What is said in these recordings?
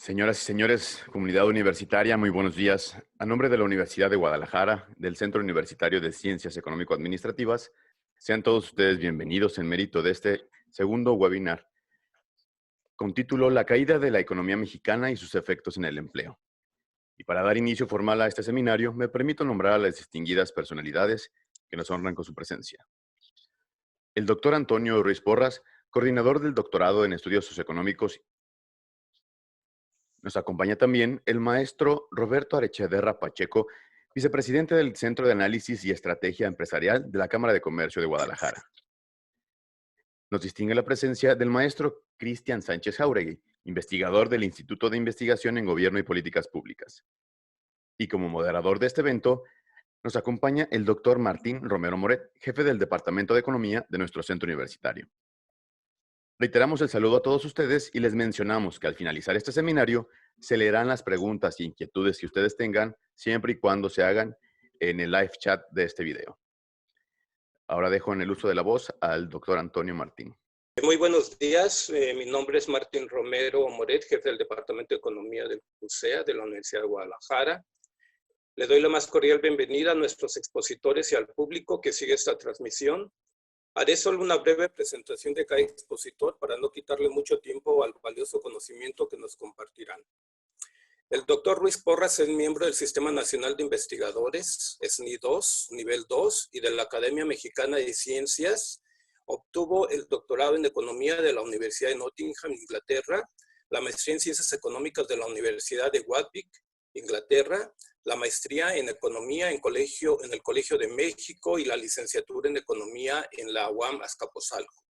Señoras y señores, comunidad universitaria, muy buenos días. A nombre de la Universidad de Guadalajara, del Centro Universitario de Ciencias Económico-Administrativas, sean todos ustedes bienvenidos en mérito de este segundo webinar con título La caída de la economía mexicana y sus efectos en el empleo. Y para dar inicio formal a este seminario, me permito nombrar a las distinguidas personalidades que nos honran con su presencia. El doctor Antonio Ruiz Porras, coordinador del doctorado en Estudios Socioeconómicos. Nos acompaña también el maestro Roberto Arechederra Pacheco, vicepresidente del Centro de Análisis y Estrategia Empresarial de la Cámara de Comercio de Guadalajara. Nos distingue la presencia del maestro Cristian Sánchez Jáuregui, investigador del Instituto de Investigación en Gobierno y Políticas Públicas. Y como moderador de este evento, nos acompaña el doctor Martín Romero Moret, jefe del Departamento de Economía de nuestro centro universitario. Reiteramos el saludo a todos ustedes y les mencionamos que al finalizar este seminario se leerán las preguntas y inquietudes que ustedes tengan siempre y cuando se hagan en el live chat de este video. Ahora dejo en el uso de la voz al doctor Antonio Martín. Muy buenos días, mi nombre es Martín Romero Moret, jefe del Departamento de Economía del CUSEA de la Universidad de Guadalajara. Le doy la más cordial bienvenida a nuestros expositores y al público que sigue esta transmisión. Haré solo una breve presentación de cada expositor para no quitarle mucho tiempo al valioso conocimiento que nos compartirán. El doctor Ruiz Porras es miembro del Sistema Nacional de Investigadores, SNI 2, nivel 2, y de la Academia Mexicana de Ciencias. Obtuvo el doctorado en Economía de la Universidad de Nottingham, Inglaterra, la maestría en Ciencias Económicas de la Universidad de Warwick, Inglaterra, la maestría en Economía en el Colegio de México y la licenciatura en Economía en la UAM Azcapotzalco.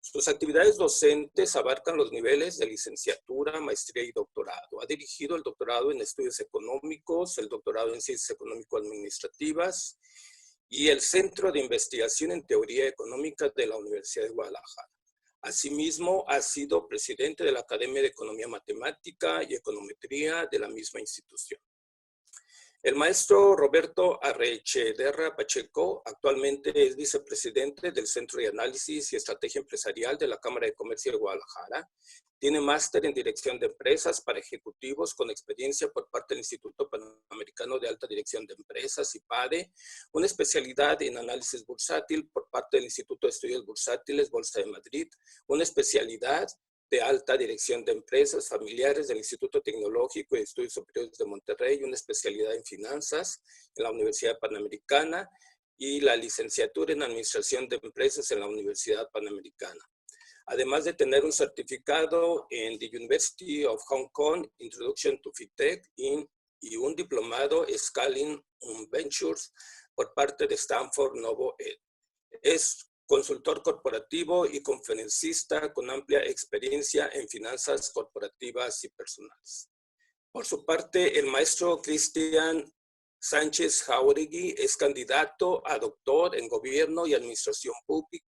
Sus actividades docentes abarcan los niveles de licenciatura, maestría y doctorado. Ha dirigido el doctorado en Estudios Económicos, el doctorado en Ciencias Económico-Administrativas y el Centro de Investigación en Teoría Económica de la Universidad de Guadalajara. Asimismo, ha sido presidente de la Academia de Economía Matemática y Econometría de la misma institución. El maestro Roberto Arechederra Pacheco actualmente es vicepresidente del Centro de Análisis y Estrategia Empresarial de la Cámara de Comercio de Guadalajara. Tiene máster en Dirección de Empresas para Ejecutivos con experiencia por parte del Instituto Panamericano de Alta Dirección de Empresas, IPADE, una especialidad en Análisis Bursátil por parte del Instituto de Estudios Bursátiles, Bolsa de Madrid, una especialidad de Alta Dirección de Empresas Familiares del Instituto Tecnológico y Estudios Superiores de Monterrey, una especialidad en Finanzas en la Universidad Panamericana y la licenciatura en Administración de Empresas en la Universidad Panamericana. Además de tener un certificado en The University of Hong Kong, Introduction to FinTech, y un diplomado Scaling Ventures por parte de Stanford Novo Ed. Es consultor corporativo y conferencista con amplia experiencia en finanzas corporativas y personales. Por su parte, el maestro Cristian Sánchez Jáuregui es candidato a doctor en Gobierno y Administración Pública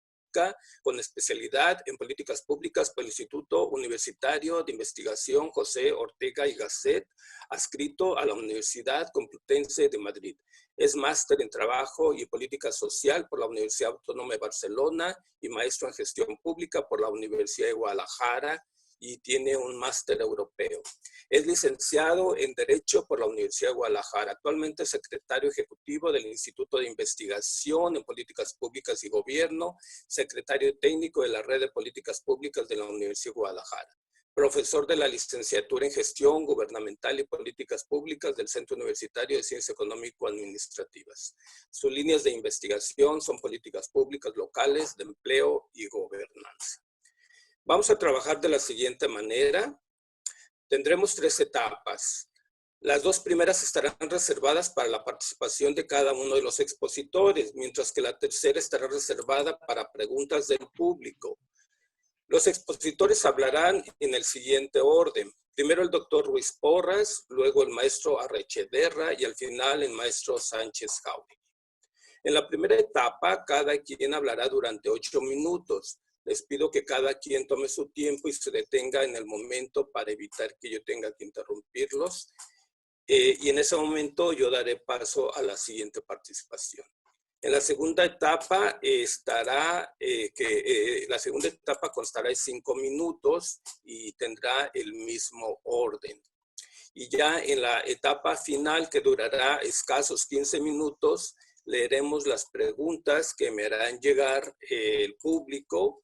con especialidad en políticas públicas por el Instituto Universitario de Investigación José Ortega y Gasset, adscrito a la Universidad Complutense de Madrid. Es máster en Trabajo y Política Social por la Universidad Autónoma de Barcelona y maestro en Gestión Pública por la Universidad de Guadalajara y tiene un máster europeo. Es licenciado en Derecho por la Universidad de Guadalajara. Actualmente es secretario ejecutivo del Instituto de Investigación en Políticas Públicas y Gobierno, secretario técnico de la Red de Políticas Públicas de la Universidad de Guadalajara. Profesor de la licenciatura en Gestión Gubernamental y Políticas Públicas del Centro Universitario de Ciencias Económico-Administrativas. Sus líneas de investigación son políticas públicas locales, de empleo y gobernanza. Vamos a trabajar de la siguiente manera. Tendremos 3 etapas. Las 2 primeras estarán reservadas para la participación de cada uno de los expositores, mientras que la tercera estará reservada para preguntas del público. Los expositores hablarán en el siguiente orden. Primero el doctor Ruiz Porras, luego el maestro Arechederra y al final el maestro Sánchez Jáuregui. En la primera etapa, cada quien hablará durante 8 minutos. Les pido que cada quien tome su tiempo y se detenga en el momento para evitar que yo tenga que interrumpirlos. Y en ese momento yo daré paso a la siguiente participación. En la segunda etapa la segunda etapa constará de 5 minutos y tendrá el mismo orden. Y ya en la etapa final, que durará escasos 15 minutos, leeremos las preguntas que me harán llegar el público.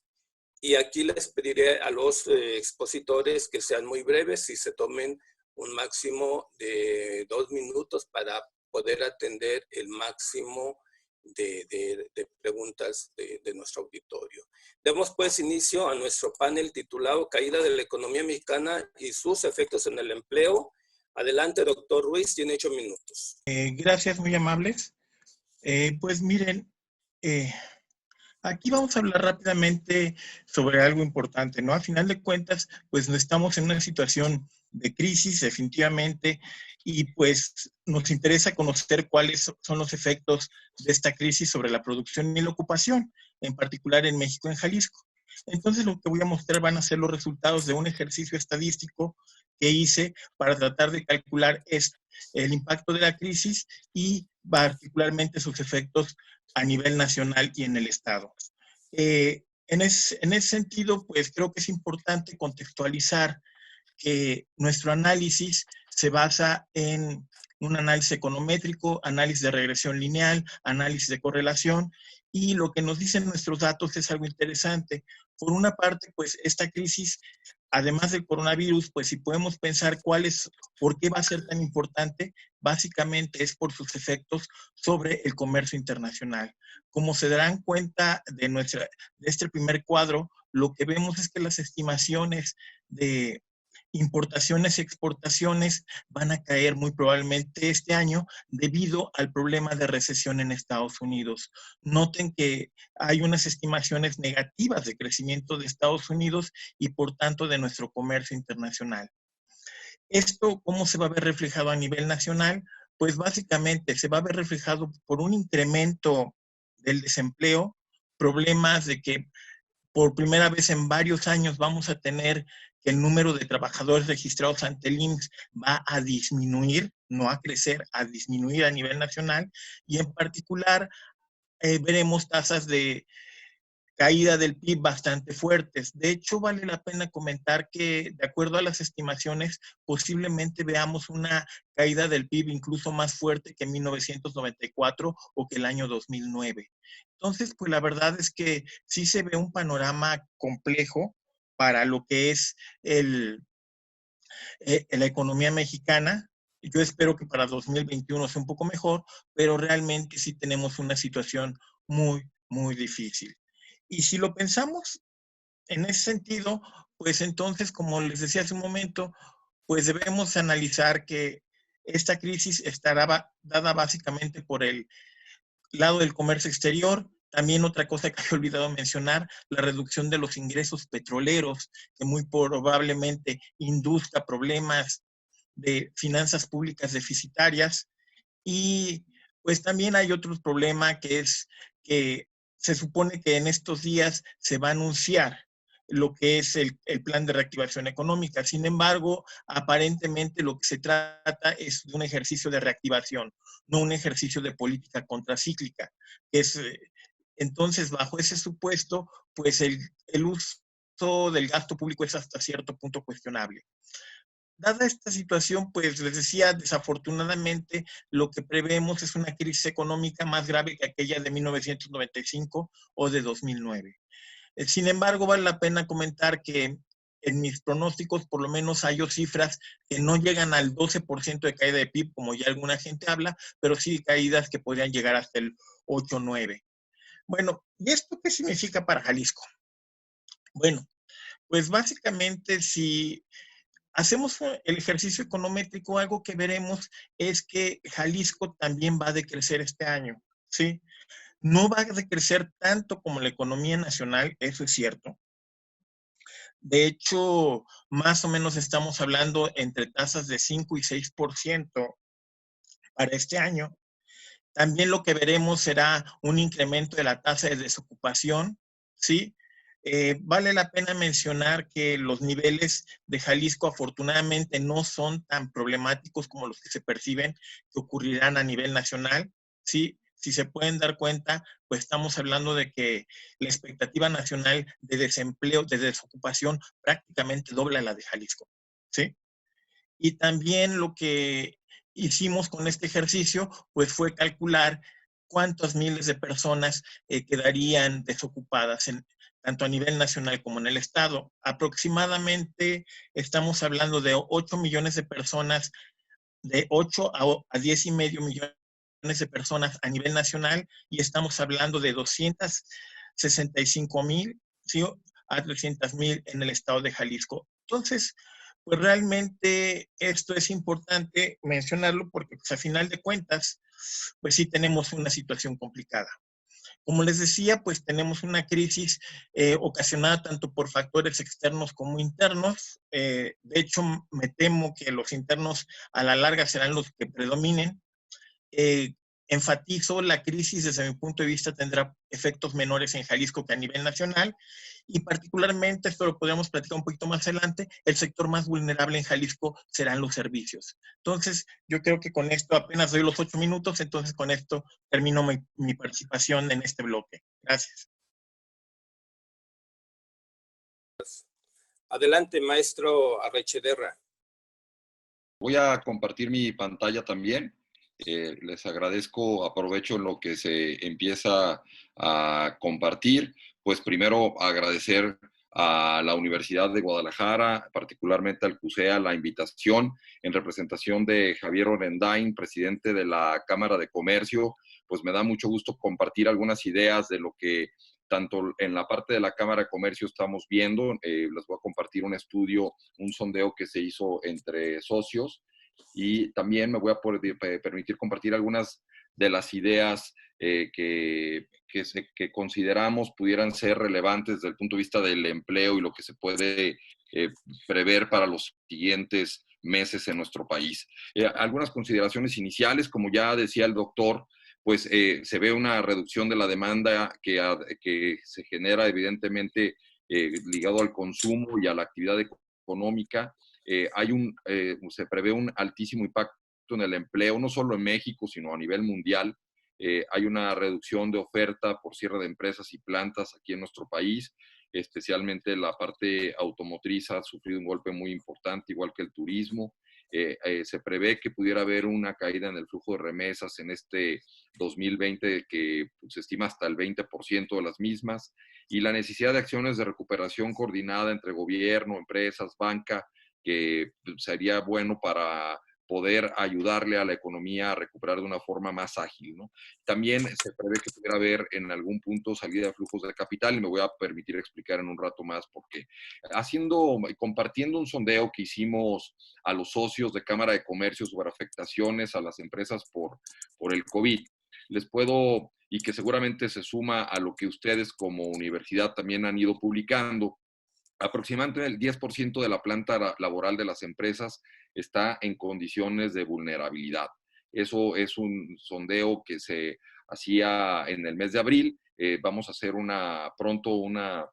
Y aquí les pediré a los expositores que sean muy breves y se tomen un máximo de 2 minutos para poder atender el máximo de preguntas de nuestro auditorio. Demos pues inicio a nuestro panel titulado Caída de la economía mexicana y sus efectos en el empleo. Adelante, doctor Ruiz, tiene 8 minutos. Gracias, muy amables. Pues miren, aquí vamos a hablar rápidamente sobre algo importante, ¿no? A final de cuentas, pues no estamos en una situación de crisis, definitivamente, y pues nos interesa conocer cuáles son los efectos de esta crisis sobre la producción y la ocupación, en particular en México, en Jalisco. Entonces, lo que voy a mostrar van a ser los resultados de un ejercicio estadístico que hice para tratar de calcular el impacto de la crisis y particularmente sus efectos a nivel nacional y en el Estado. En ese sentido, pues creo que es importante contextualizar que nuestro análisis se basa en un análisis econométrico, análisis de regresión lineal, análisis de correlación, y lo que nos dicen nuestros datos es algo interesante. Por una parte, pues esta crisis, además del coronavirus, pues si podemos pensar por qué va a ser tan importante, básicamente es por sus efectos sobre el comercio internacional. Como se darán cuenta de este primer cuadro, lo que vemos es que las estimaciones de importaciones y exportaciones van a caer muy probablemente este año debido al problema de recesión en Estados Unidos. Noten que hay unas estimaciones negativas de crecimiento de Estados Unidos y por tanto de nuestro comercio internacional. ¿Esto cómo se va a ver reflejado a nivel nacional? Pues básicamente se va a ver reflejado por un incremento del desempleo, problemas de que por primera vez en varios años vamos a tener que el número de trabajadores registrados ante el IMSS va a disminuir, no a crecer, a disminuir a nivel nacional, y en particular veremos tasas de caída del PIB bastante fuertes. De hecho, vale la pena comentar que, de acuerdo a las estimaciones, posiblemente veamos una caída del PIB incluso más fuerte que en 1994 o que el año 2009. Entonces, pues la verdad es que sí se ve un panorama complejo para lo que es la economía mexicana. Yo espero que para 2021 sea un poco mejor, pero realmente sí tenemos una situación muy, muy difícil. Y si lo pensamos en ese sentido, pues entonces, como les decía hace un momento, pues debemos analizar que esta crisis estará dada básicamente por el lado del comercio exterior. También otra cosa que he olvidado mencionar, la reducción de los ingresos petroleros, que muy probablemente induzca problemas de finanzas públicas deficitarias. Y pues también hay otro problema que es que se supone que en estos días se va a anunciar lo que es el plan de reactivación económica. Sin embargo, aparentemente lo que se trata es de un ejercicio de reactivación, no un ejercicio de política contracíclica. Entonces, bajo ese supuesto, pues el uso del gasto público es hasta cierto punto cuestionable. Dada esta situación, pues les decía, desafortunadamente lo que prevemos es una crisis económica más grave que aquella de 1995 o de 2009. Sin embargo, vale la pena comentar que en mis pronósticos por lo menos hay cifras que no llegan al 12% de caída de PIB, como ya alguna gente habla, pero sí caídas que podrían llegar hasta el 8 o 9. Bueno, ¿y esto qué significa para Jalisco? Bueno, pues básicamente si hacemos el ejercicio econométrico, algo que veremos es que Jalisco también va a decrecer este año, ¿sí? No va a decrecer tanto como la economía nacional, eso es cierto. De hecho, más o menos estamos hablando entre tasas de 5 y 6% para este año. También lo que veremos será un incremento de la tasa de desocupación, ¿sí? Vale la pena mencionar que los niveles de Jalisco afortunadamente no son tan problemáticos como los que se perciben que ocurrirán a nivel nacional, ¿sí? si se pueden dar cuenta, pues estamos hablando de que la expectativa nacional de desempleo, de desocupación, prácticamente dobla la de Jalisco, ¿sí? Y también lo que hicimos con este ejercicio, pues fue calcular cuántas miles de personas quedarían desocupadas, tanto a nivel nacional como en el estado. Aproximadamente estamos hablando de 8 millones de personas, de 8 a 10 y medio millones de personas a nivel nacional, y estamos hablando de 265,000, ¿sí?, a 300,000 en el estado de Jalisco. Entonces, pues realmente esto es importante mencionarlo porque pues, a final de cuentas, pues sí tenemos una situación complicada. Como les decía, pues tenemos una crisis ocasionada tanto por factores externos como internos. De hecho, me temo que los internos a la larga serán los que predominen. Eh, Enfatizo, la crisis desde mi punto de vista tendrá efectos menores en Jalisco que a nivel nacional, y particularmente, esto lo podríamos platicar un poquito más adelante, el sector más vulnerable en Jalisco serán los servicios. Entonces, yo creo que con esto apenas doy los 8 minutos, entonces con esto termino mi participación en este bloque. Gracias. Adelante, maestro Arrechederra. Voy a compartir mi pantalla también. Les agradezco, aprovecho en lo que se empieza a compartir. Pues primero agradecer a la Universidad de Guadalajara, particularmente al CUSEA, la invitación en representación de Javier Orendain, presidente de la Cámara de Comercio. Pues me da mucho gusto compartir algunas ideas de lo que tanto en la parte de la Cámara de Comercio estamos viendo. Les voy a compartir un estudio, un sondeo que se hizo entre socios, y también me voy a permitir compartir algunas de las ideas que consideramos pudieran ser relevantes desde el punto de vista del empleo y lo que se puede prever para los siguientes meses en nuestro país. Algunas consideraciones iniciales, como ya decía el doctor, pues se ve una reducción de la demanda que se genera evidentemente ligado al consumo y a la actividad económica. Se prevé un altísimo impacto en el empleo, no solo en México, sino a nivel mundial. Hay una reducción de oferta por cierre de empresas y plantas aquí en nuestro país, especialmente la parte automotriz ha sufrido un golpe muy importante, igual que el turismo. Se prevé que pudiera haber una caída en el flujo de remesas en este 2020 que se estima hasta el 20% de las mismas, y la necesidad de acciones de recuperación coordinada entre gobierno, empresas, banca, que sería bueno para poder ayudarle a la economía a recuperar de una forma más ágil, ¿no? También se prevé que pudiera haber en algún punto salida de flujos de capital, y me voy a permitir explicar en un rato más por qué. Compartiendo un sondeo que hicimos a los socios de Cámara de Comercio sobre afectaciones a las empresas por el COVID, les puedo, y que seguramente se suma a lo que ustedes como universidad también han ido publicando, aproximadamente el 10% de la planta laboral de las empresas está en condiciones de vulnerabilidad. Eso es un sondeo que se hacía en el mes de abril. Vamos a hacer pronto una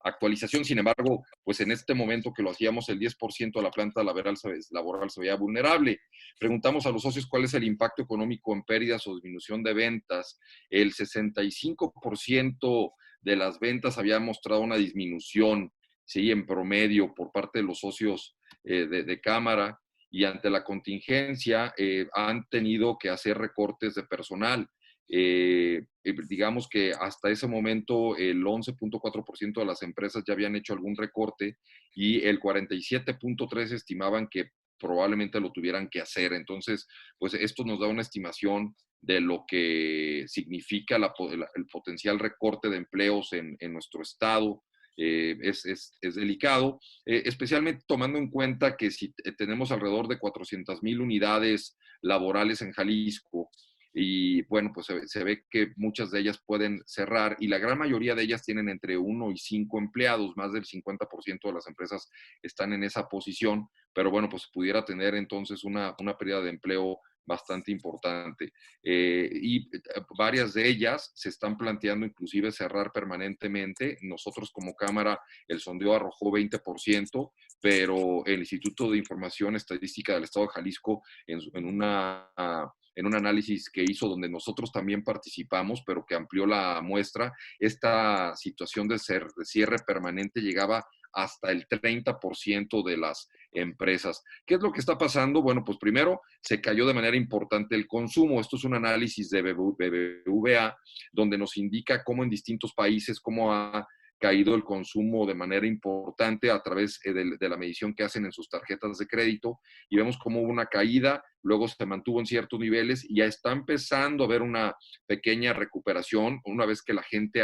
actualización. Sin embargo, pues en este momento que lo hacíamos, el 10% de la planta laboral se veía vulnerable. Preguntamos a los socios cuál es el impacto económico en pérdidas o disminución de ventas. El 65% de las ventas había mostrado una disminución, sí, en promedio por parte de los socios de Cámara, y ante la contingencia han tenido que hacer recortes de personal. Digamos que hasta ese momento el 11.4% de las empresas ya habían hecho algún recorte, y el 47.3% estimaban que probablemente lo tuvieran que hacer. Entonces, pues esto nos da una estimación de lo que significa el potencial recorte de empleos en nuestro estado. Es delicado, especialmente tomando en cuenta que si tenemos alrededor de 400,000 unidades laborales en Jalisco, y bueno, pues se ve que muchas de ellas pueden cerrar, y la gran mayoría de ellas tienen entre 1 y 5 empleados, más del 50% de las empresas están en esa posición, pero bueno, pues pudiera tener entonces una pérdida de empleo bastante importante. Y varias de ellas se están planteando inclusive cerrar permanentemente. Nosotros como Cámara, el sondeo arrojó 20%, pero el Instituto de Información Estadística del Estado de Jalisco en en un análisis que hizo donde nosotros también participamos, pero que amplió la muestra, esta situación de cierre permanente llegaba hasta el 30% de las empresas. ¿Qué es lo que está pasando? Bueno, pues primero se cayó de manera importante el consumo. Esto es un análisis de BBVA, donde nos indica cómo en distintos países, cómo ha caído el consumo de manera importante a través de la medición que hacen en sus tarjetas de crédito, y vemos cómo hubo una caída, luego se mantuvo en ciertos niveles y ya está empezando a haber una pequeña recuperación. Una vez que la gente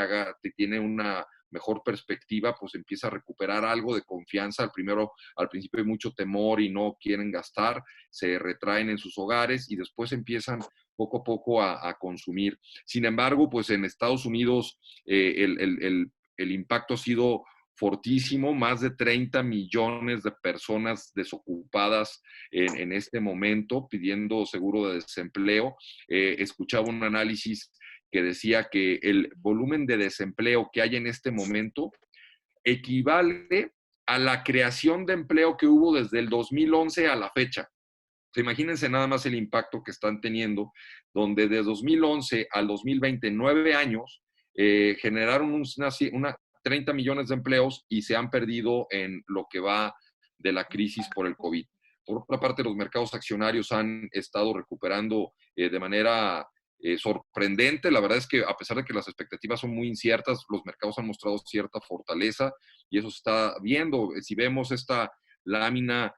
tiene una mejor perspectiva, pues empieza a recuperar algo de confianza. Al principio hay mucho temor y no quieren gastar, se retraen en sus hogares y después empiezan poco a poco a consumir. Sin embargo, pues en Estados Unidos el impacto ha sido fortísimo, más de 30 millones de personas desocupadas en este momento pidiendo seguro de desempleo. Escuchaba un análisis que decía que el volumen de desempleo que hay en este momento equivale a la creación de empleo que hubo desde el 2011 a la fecha. Imagínense nada más el impacto que están teniendo, donde de 2011 al 2020, 9 años, generaron una 30 millones de empleos y se han perdido en lo que va de la crisis por el COVID. Por otra parte, los mercados accionarios han estado recuperando de manera sorprendente. La verdad es que a pesar de que las expectativas son muy inciertas, los mercados han mostrado cierta fortaleza y eso se está viendo. Si vemos esta lámina,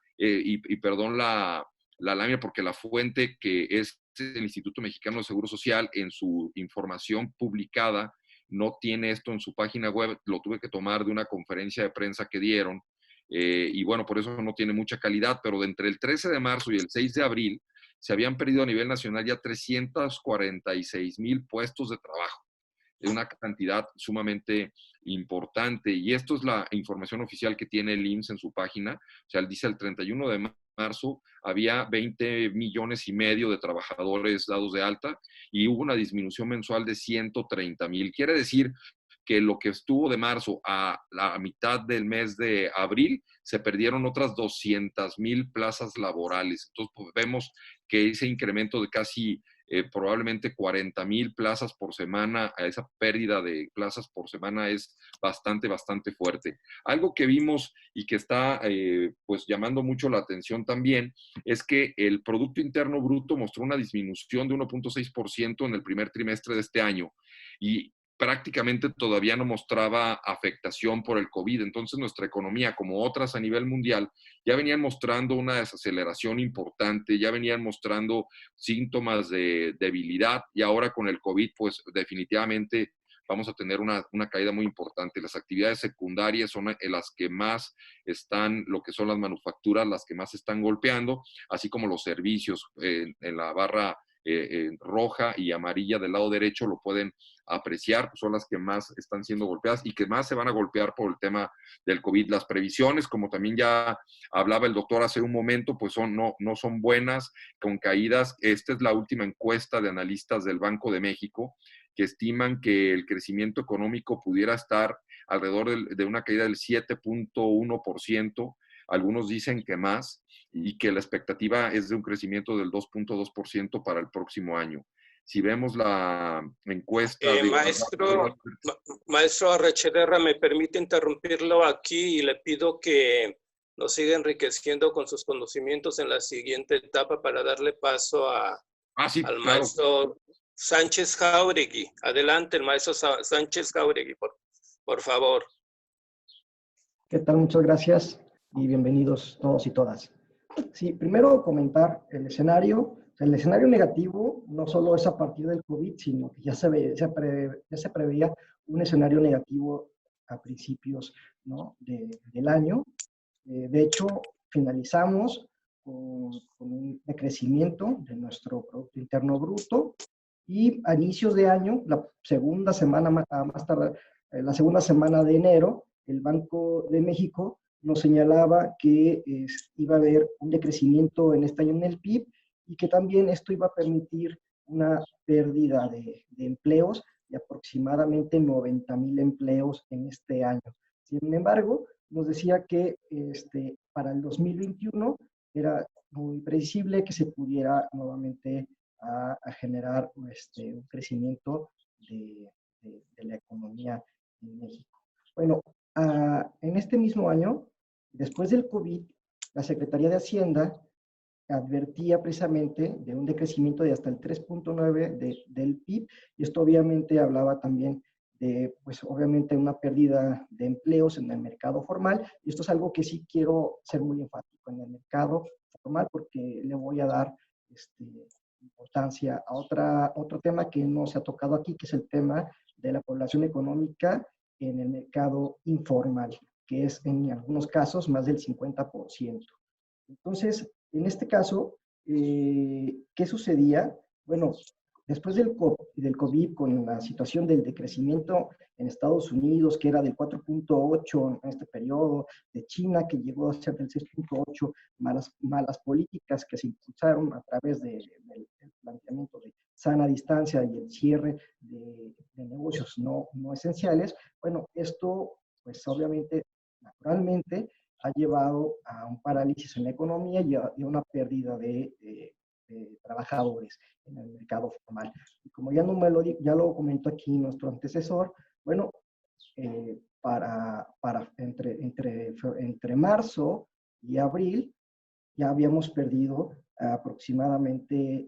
perdón la lámina porque la fuente que es el Instituto Mexicano de Seguro Social en su información publicada no tiene esto en su página web, lo tuve que tomar de una conferencia de prensa que dieron, y bueno, por eso no tiene mucha calidad, pero de entre el 13 de marzo y el 6 de abril se habían perdido a nivel nacional ya 346,000 puestos de trabajo. Es una cantidad sumamente importante y esto es la información oficial que tiene el IMSS en su página. O sea, dice el 31 de marzo había 20 millones y medio de trabajadores dados de alta y hubo una disminución mensual de 130,000. Quiere decir que lo que estuvo de marzo a la mitad del mes de abril, se perdieron otras 200,000 plazas laborales. Entonces, pues, vemos que ese incremento de casi probablemente 40,000 plazas por semana, a esa pérdida de plazas por semana es bastante, bastante fuerte. Algo que vimos y que está pues llamando mucho la atención también es que el Producto Interno Bruto mostró una disminución de 1.6% en el primer trimestre de este año y prácticamente todavía no mostraba afectación por el COVID. Entonces nuestra economía, como otras a nivel mundial, ya venían mostrando una desaceleración importante, ya venían mostrando síntomas de debilidad y ahora con el COVID, pues definitivamente vamos a tener una caída muy importante. Las actividades secundarias son las que más están, lo que son las manufacturas, las que más están golpeando, así como los servicios. En la barra roja y amarilla del lado derecho lo pueden apreciar, pues son las que más están siendo golpeadas y que más se van a golpear por el tema del COVID. Las previsiones, como también ya hablaba el doctor hace un momento, pues no son buenas, con caídas. Esta es la última encuesta de analistas del Banco de México, que estiman que el crecimiento económico pudiera estar alrededor de una caída del 7.1%, algunos dicen que más, y que la expectativa es de un crecimiento del 2.2% para el próximo año. Si vemos la encuesta... Maestro Arrechederra, me permite interrumpirlo aquí y le pido que nos siga enriqueciendo con sus conocimientos en la siguiente etapa para darle paso al maestro Sánchez Jáuregui. Adelante, el maestro Sánchez Jáuregui, por favor. ¿Qué tal? Muchas gracias y bienvenidos todos y todas. Sí, primero comentar el escenario. El escenario negativo no solo es a partir del COVID, sino que ya se preveía un escenario negativo a principios, ¿no? del año. De hecho, finalizamos con un decrecimiento de nuestro Producto Interno Bruto y a inicios de año, la segunda semana la segunda semana de enero, el Banco de México nos señalaba que iba a haber un decrecimiento en este año en el PIB y que también esto iba a permitir una pérdida de empleos de aproximadamente 90,000 empleos en este año. Sin embargo, nos decía que para el 2021 era muy previsible que se pudiera nuevamente generar un crecimiento de la economía en México. Bueno, en este mismo año, después del COVID, la Secretaría de Hacienda advertía precisamente de un decrecimiento de hasta el 3.9 del PIB, y esto obviamente hablaba también de, pues obviamente, una pérdida de empleos en el mercado formal, y esto es algo que sí quiero ser muy enfático en el mercado formal, porque le voy a dar importancia a otro tema que no se ha tocado aquí, que es el tema de la población económica en el mercado informal, que es en algunos casos más del 50%. Entonces, en este caso, ¿qué sucedía? Bueno, después del COVID, con la situación del decrecimiento en Estados Unidos, que era del 4.8 en este periodo, de China, que llegó a ser del 6.8, malas políticas que se impulsaron a través del planteamiento de sana distancia y el cierre de negocios no esenciales, bueno, esto, pues obviamente, naturalmente, ha llevado a un parálisis en la economía y a una pérdida de trabajadores en el mercado formal. Y como ya lo comentó aquí nuestro antecesor, bueno, entre marzo y abril ya habíamos perdido aproximadamente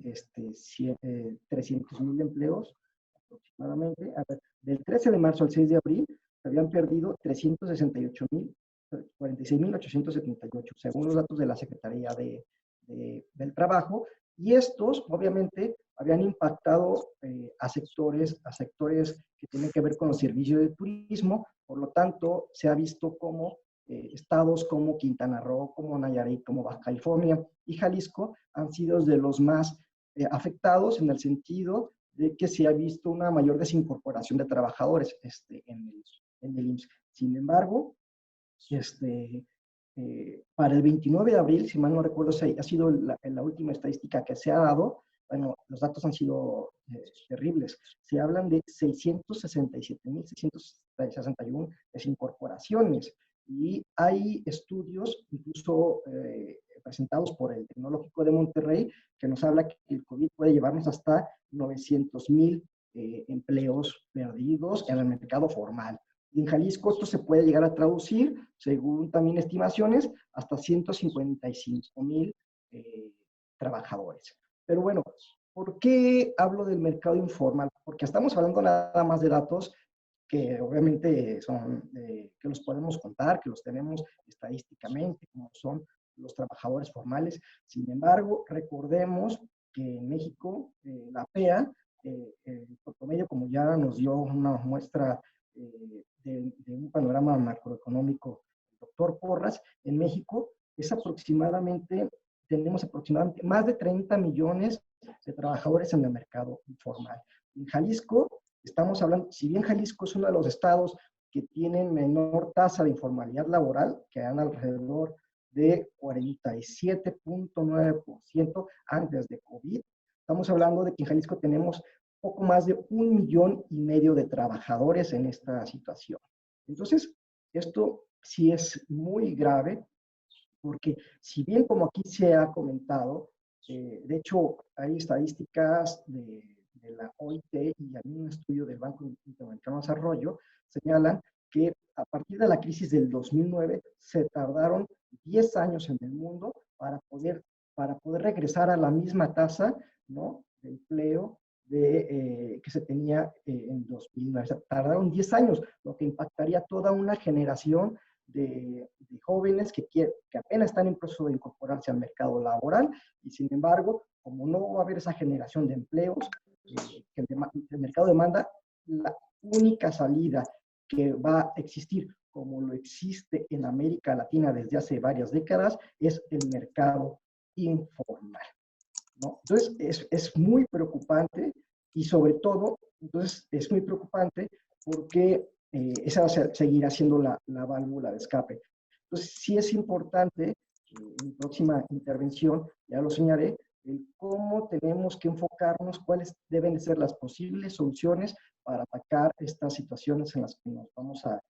300,000 empleos, aproximadamente. A ver, del 13 de marzo al 6 de abril se habían perdido 46,878, según los datos de la Secretaría del Trabajo, y estos obviamente habían impactado a sectores que tienen que ver con los servicios de turismo. Por lo tanto, se ha visto como estados como Quintana Roo, como Nayarit, como Baja California y Jalisco han sido de los más afectados, en el sentido de que se ha visto una mayor desincorporación de trabajadores en el IMSS. Sin embargo, para el 29 de abril, si mal no recuerdo, ha sido la última estadística que se ha dado. Bueno, los datos han sido terribles. Se hablan de 667,661 desincorporaciones, y hay estudios, incluso presentados por el Tecnológico de Monterrey, que nos habla que el COVID puede llevarnos hasta 900,000 empleos perdidos en el mercado formal. Y en Jalisco esto se puede llegar a traducir, según también estimaciones, hasta 155,000 trabajadores. Pero bueno, ¿por qué hablo del mercado informal? Porque estamos hablando nada más de datos que obviamente son, que los podemos contar, que los tenemos estadísticamente, como son los trabajadores formales. Sin embargo, recordemos que en México, la PEA, por promedio, como ya nos dio una muestra de un panorama macroeconómico el doctor Porras, en México tenemos aproximadamente más de 30 millones de trabajadores en el mercado informal. En Jalisco, estamos hablando, si bien Jalisco es uno de los estados que tienen menor tasa de informalidad laboral, que dan alrededor de 47.9% antes de COVID, estamos hablando de que en Jalisco tenemos poco más de 1,5 millones de trabajadores en esta situación. Entonces, esto sí es muy grave, porque si bien, como aquí se ha comentado, de hecho hay estadísticas de la OIT y también un estudio del Banco Interamericano de Desarrollo, señalan que a partir de la crisis del 2009 se tardaron 10 años en el mundo para poder regresar a la misma tasa, ¿no?, de empleo que se tenía en 2009. O sea, tardaron 10 años, lo que impactaría toda una generación de jóvenes que apenas están en proceso de incorporarse al mercado laboral, y sin embargo, como no va a haber esa generación de empleos que el mercado demanda, la única salida que va a existir, como lo existe en América Latina desde hace varias décadas, es el mercado informal, ¿no? Entonces, es muy preocupante, y sobre todo, entonces, es muy preocupante porque esa va a seguirá siendo la válvula de escape. Entonces, sí es importante, en mi próxima intervención, ya lo señalé, cómo tenemos que enfocarnos, cuáles deben ser las posibles soluciones para atacar estas situaciones en las que nos vamos a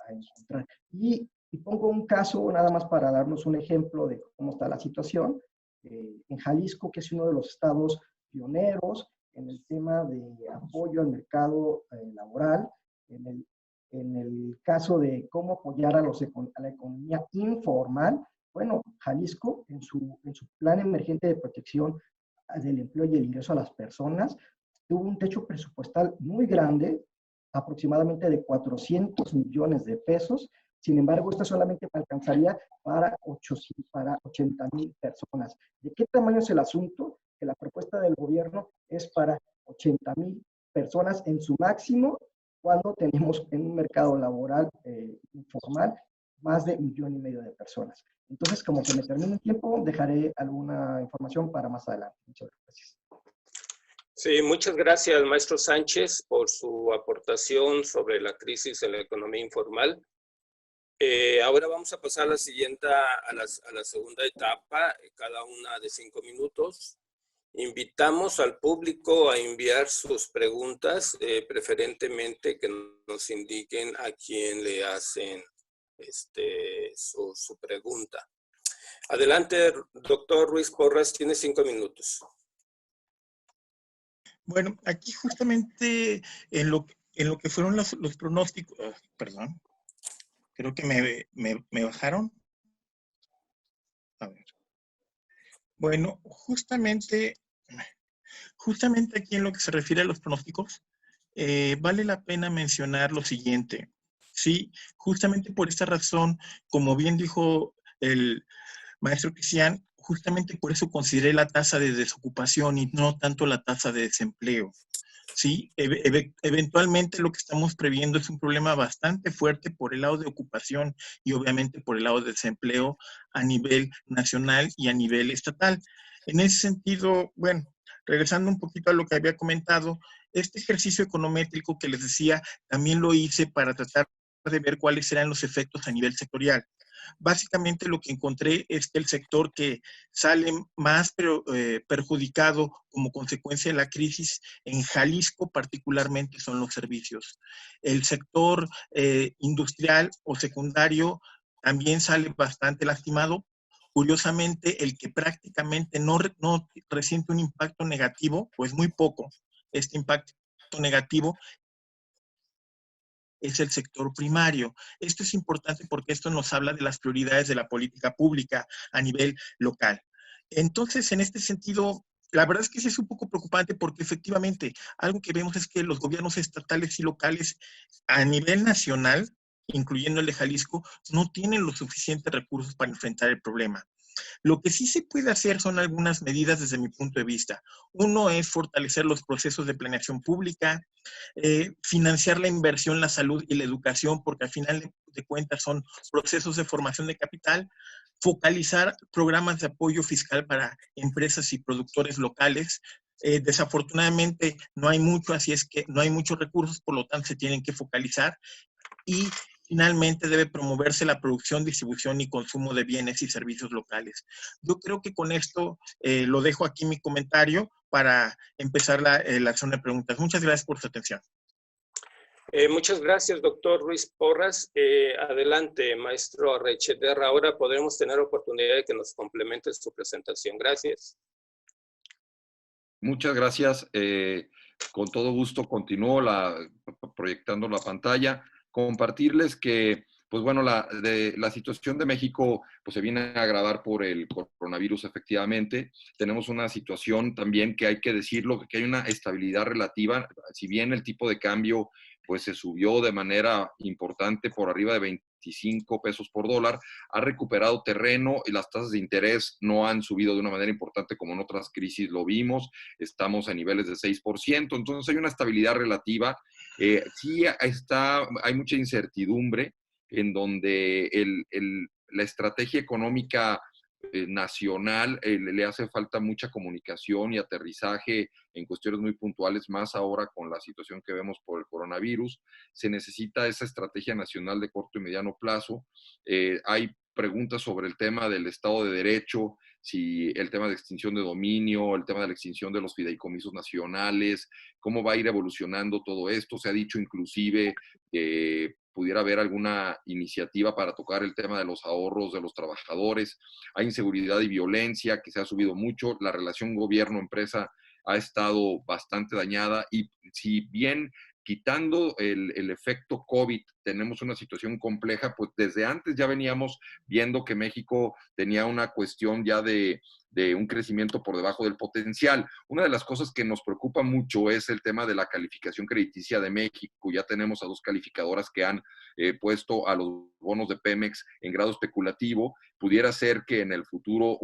encontrar. Y pongo un caso nada más para darnos un ejemplo de cómo está la situación. En Jalisco, que es uno de los estados pioneros en el tema de apoyo al mercado laboral, en el caso de cómo apoyar a la economía informal. Bueno, Jalisco, en su plan emergente de protección del empleo y el ingreso a las personas, tuvo un techo presupuestal muy grande, aproximadamente de 400 millones de pesos. Sin embargo, esto solamente alcanzaría para 80,000 personas. ¿De qué tamaño es el asunto? Que la propuesta del gobierno es para 80,000 personas en su máximo, cuando tenemos en un mercado laboral informal más de 1,5 millones de personas. Entonces, como se me termina el tiempo, dejaré alguna información para más adelante. Muchas gracias. Sí, muchas gracias, maestro Sánchez, por su aportación sobre la crisis en la economía informal. Ahora vamos a pasar a la siguiente, a la segunda etapa, cada una de 5 minutos. Invitamos al público a enviar sus preguntas, preferentemente que nos indiquen a quién le hacen su pregunta. Adelante, doctor Ruiz Porras, tiene 5 minutos. Bueno, aquí justamente en lo que fueron los pronósticos, perdón, creo que me bajaron. A ver. Bueno, justamente aquí en lo que se refiere a los pronósticos, vale la pena mencionar lo siguiente. Sí, justamente por esta razón, como bien dijo el maestro Cristian, justamente por eso consideré la tasa de desocupación y no tanto la tasa de desempleo. Sí, eventualmente lo que estamos previendo es un problema bastante fuerte por el lado de ocupación y obviamente por el lado de desempleo a nivel nacional y a nivel estatal. En ese sentido, bueno, regresando un poquito a lo que había comentado, este ejercicio econométrico que les decía, también lo hice para tratar de ver cuáles eran los efectos a nivel sectorial. Básicamente lo que encontré es que el sector que sale más perjudicado como consecuencia de la crisis en Jalisco particularmente son los servicios. El sector industrial o secundario también sale bastante lastimado. Curiosamente, el que prácticamente no resiente un impacto negativo, pues muy poco, este impacto negativo es el sector primario. Esto es importante porque esto nos habla de las prioridades de la política pública a nivel local. Entonces, en este sentido, la verdad es que sí es un poco preocupante porque efectivamente algo que vemos es que los gobiernos estatales y locales a nivel nacional, incluyendo el de Jalisco, no tienen los suficientes recursos para enfrentar el problema. Lo que sí se puede hacer son algunas medidas desde mi punto de vista. Uno es fortalecer los procesos de planeación pública, financiar la inversión, la salud y la educación, porque al final de cuentas son procesos de formación de capital, focalizar programas de apoyo fiscal para empresas y productores locales. Desafortunadamente no hay mucho, así es que no hay muchos recursos, por lo tanto se tienen que focalizar. Y finalmente debe promoverse la producción, distribución y consumo de bienes y servicios locales. Yo creo que con esto lo dejo aquí mi comentario para empezar la zona de preguntas. Muchas gracias por su atención. Muchas gracias, doctor Ruiz Porras. Adelante, maestro Arrechederra. Ahora podremos tener oportunidad de que nos complemente su presentación. Gracias. Muchas gracias. Con todo gusto continúo proyectando la pantalla. Compartirles que, pues bueno, la situación de México pues se viene a agravar por el coronavirus, efectivamente. Tenemos una situación también que hay que decirlo, que hay una estabilidad relativa. Si bien el tipo de cambio pues se subió de manera importante por arriba de 25 pesos por dólar, ha recuperado terreno y las tasas de interés no han subido de una manera importante como en otras crisis lo vimos. Estamos a niveles de 6%, entonces hay una estabilidad relativa. Sí hay mucha incertidumbre en donde la estrategia económica nacional le hace falta mucha comunicación y aterrizaje en cuestiones muy puntuales, más ahora con la situación que vemos por el coronavirus. Se necesita esa estrategia nacional de corto y mediano plazo. Hay preguntas sobre el tema del Estado de Derecho, si el tema de extinción de dominio, el tema de la extinción de los fideicomisos nacionales, cómo va a ir evolucionando todo esto. Se ha dicho inclusive que pudiera haber alguna iniciativa para tocar el tema de los ahorros de los trabajadores. Hay inseguridad y violencia que se ha subido mucho. La relación gobierno-empresa ha estado bastante dañada y si bien quitando el efecto COVID, tenemos una situación compleja, pues desde antes ya veníamos viendo que México tenía una cuestión ya de un crecimiento por debajo del potencial. Una de las cosas que nos preocupa mucho es el tema de la calificación crediticia de México. Ya tenemos a 2 calificadoras que han puesto a los bonos de Pemex en grado especulativo. Pudiera ser que en el futuro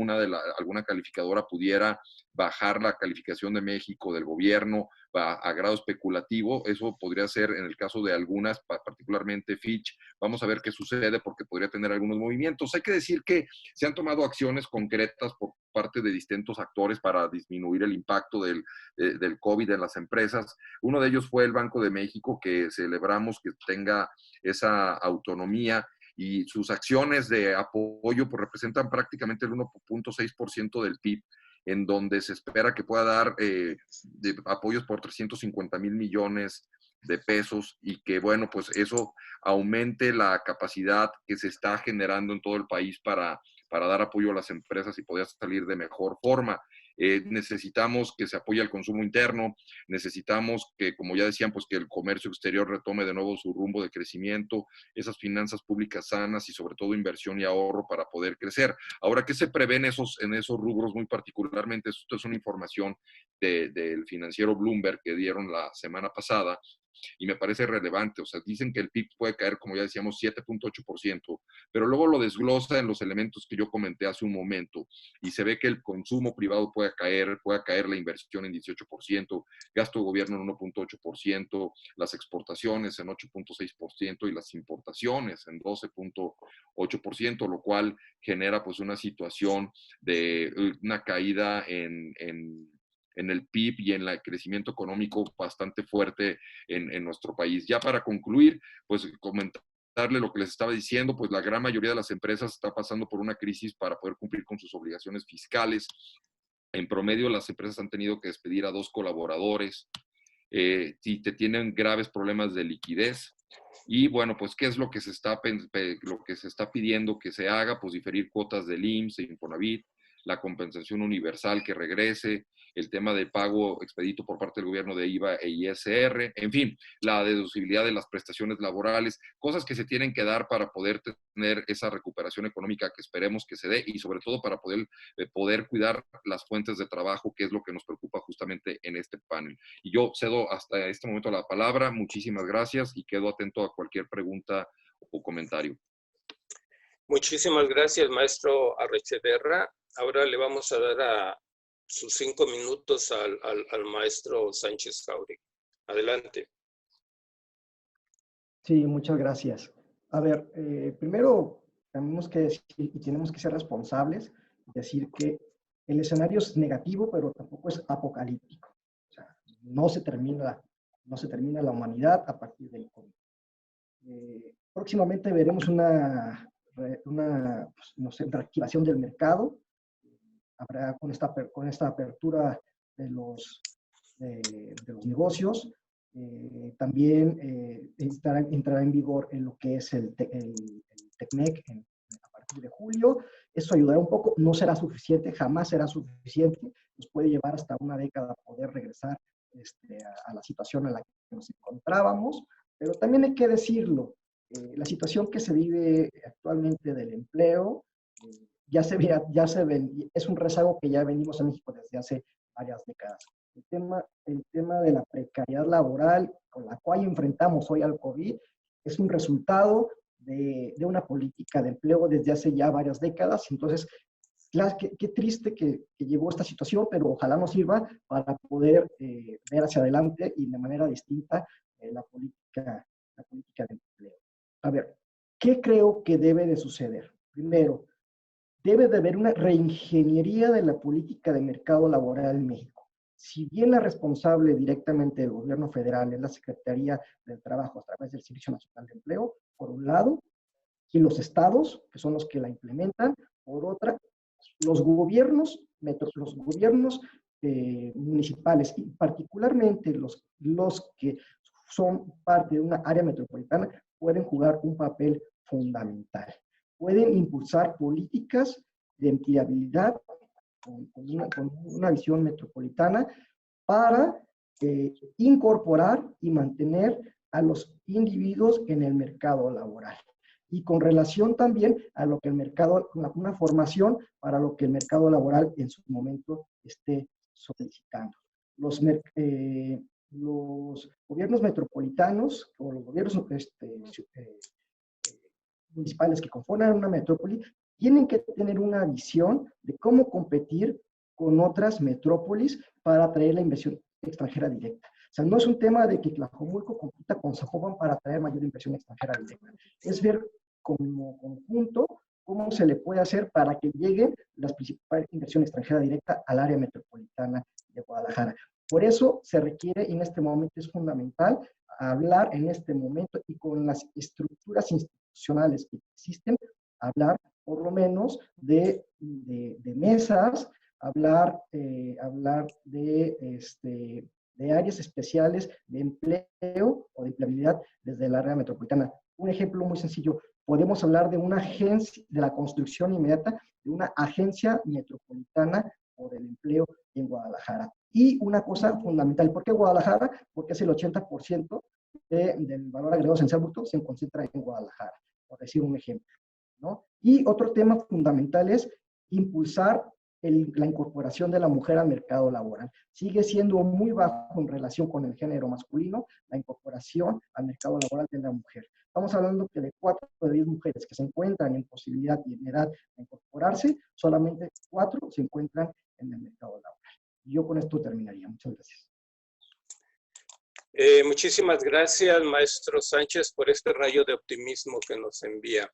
alguna calificadora pudiera bajar la calificación de México, del gobierno, a grado especulativo. Eso podría ser en el caso de algunas, particularmente Fitch. Vamos a ver qué sucede porque podría tener algunos movimientos. Hay que decir que se han tomado acciones concretas por parte de distintos actores para disminuir el impacto del COVID en las empresas. Uno de ellos fue el Banco de México, que celebramos que tenga esa autonomía y sus acciones de apoyo pues, representan prácticamente el 1.6% del PIB, en donde se espera que pueda dar de apoyos por 350,000 millones de pesos y que, bueno, pues eso aumente la capacidad que se está generando en todo el país para dar apoyo a las empresas y poder salir de mejor forma. Necesitamos que se apoye al consumo interno, necesitamos que, como ya decían, pues que el comercio exterior retome de nuevo su rumbo de crecimiento, esas finanzas públicas sanas y sobre todo inversión y ahorro para poder crecer. Ahora, ¿qué se prevé en esos rubros muy particularmente? Esto es una información del financiero Bloomberg que dieron la semana pasada y me parece relevante. O sea, dicen que el PIB puede caer, como ya decíamos, 7.8%, pero luego lo desglosa en los elementos que yo comenté hace un momento y se ve que el consumo privado puede caer la inversión en 18%, gasto de gobierno en 1.8%, las exportaciones en 8.6% y las importaciones en 12.8%, lo cual genera pues una situación de una caída en el PIB y en el crecimiento económico bastante fuerte en nuestro país. Ya para concluir, pues comentarle lo que les estaba diciendo, pues la gran mayoría de las empresas está pasando por una crisis para poder cumplir con sus obligaciones fiscales. En promedio, las empresas han tenido que despedir a 2 colaboradores, si te tienen graves problemas de liquidez. Y bueno, pues, ¿qué es lo que se está pidiendo que se haga? Pues diferir cuotas del IMSS e Infonavit, la compensación universal que regrese, el tema del pago expedito por parte del gobierno de IVA e ISR, en fin, la deducibilidad de las prestaciones laborales, cosas que se tienen que dar para poder tener esa recuperación económica que esperemos que se dé y sobre todo para poder cuidar las fuentes de trabajo, que es lo que nos preocupa justamente en este panel. Y yo cedo hasta este momento la palabra. Muchísimas gracias y quedo atento a cualquier pregunta o comentario. Muchísimas gracias, maestro Arrecheverra. Ahora le vamos a dar sus 5 minutos al maestro Sánchez Jauregui. Adelante. Sí, muchas gracias. A ver, primero tenemos que decir y tenemos que ser responsables, decir que el escenario es negativo, pero tampoco es apocalíptico. O sea, no se termina la humanidad a partir del COVID. Próximamente veremos una pues, no sé, reactivación del mercado. Habrá con esta apertura de los negocios. También entrará en vigor en lo que es el TECMEC a partir de julio. Eso ayudará un poco, no será suficiente, jamás será suficiente, nos puede llevar hasta una década poder regresar a la situación en la que nos encontrábamos, pero también hay que decirlo, la situación que se vive actualmente del empleo es un rezago que ya venimos a México desde hace varias décadas. El tema de la precariedad laboral con la cual enfrentamos hoy al COVID es un resultado de una política de empleo desde hace ya varias décadas. Entonces, claro, qué triste que llegó esta situación, pero ojalá nos sirva para poder ver hacia adelante y de manera distinta la política de empleo. A ver, ¿qué creo que debe de suceder? Primero, debe de haber una reingeniería de la política de mercado laboral en México. Si bien la responsable directamente del gobierno federal es la Secretaría del Trabajo a través del Servicio Nacional de Empleo, por un lado, y los estados, que son los que la implementan, por otra, los gobiernos municipales, y particularmente los que son parte de una área metropolitana, pueden jugar un papel fundamental. Pueden impulsar políticas de empleabilidad con una visión metropolitana para incorporar y mantener a los individuos en el mercado laboral. Y con relación también a lo que el mercado, una formación para lo que el mercado laboral en su momento esté solicitando. Los gobiernos metropolitanos o los gobiernos municipales que conforman una metrópoli tienen que tener una visión de cómo competir con otras metrópolis para atraer la inversión extranjera directa. O sea, no es un tema de que Tlajomulco compita con Zapopan para atraer mayor inversión extranjera directa. Es ver como conjunto cómo se le puede hacer para que lleguen las principales inversiones extranjeras directas al área metropolitana de Guadalajara. Por eso se requiere, y en este momento es fundamental, hablar en este momento y con las estructuras institucionales que existen, hablar por lo menos de mesas, hablar de áreas especiales de empleo o de empleabilidad desde el área metropolitana. Un ejemplo muy sencillo, podemos hablar de una agencia, de la construcción inmediata, de una agencia metropolitana o del empleo en Guadalajara. Y una cosa fundamental, ¿por qué Guadalajara? Porque es el 80% del valor agregado esencial bruto se concentra en Guadalajara, por decir un ejemplo, ¿no? Y otro tema fundamental es impulsar la incorporación de la mujer al mercado laboral. Sigue siendo muy bajo en relación con el género masculino la incorporación al mercado laboral de la mujer. Estamos hablando que de 4 de 10 mujeres que se encuentran en posibilidad y en edad de incorporarse, solamente 4 se encuentran en el mercado laboral. Yo con esto terminaría. Muchas gracias. Muchísimas gracias, maestro Sánchez, por este rayo de optimismo que nos envía.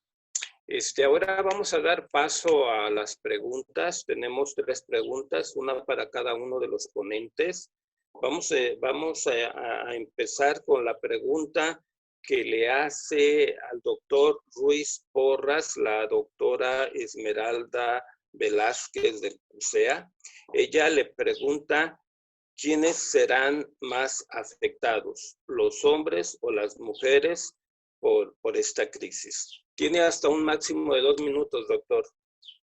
Ahora vamos a dar paso a las preguntas. Tenemos 3 preguntas, una para cada uno de los ponentes. Vamos a empezar con la pregunta que le hace al doctor Ruiz Porras, la doctora Esmeralda Velázquez del CUSEA. Ella le pregunta, ¿quiénes serán más afectados, los hombres o las mujeres por esta crisis? Tiene hasta un máximo de 2 minutos, doctor.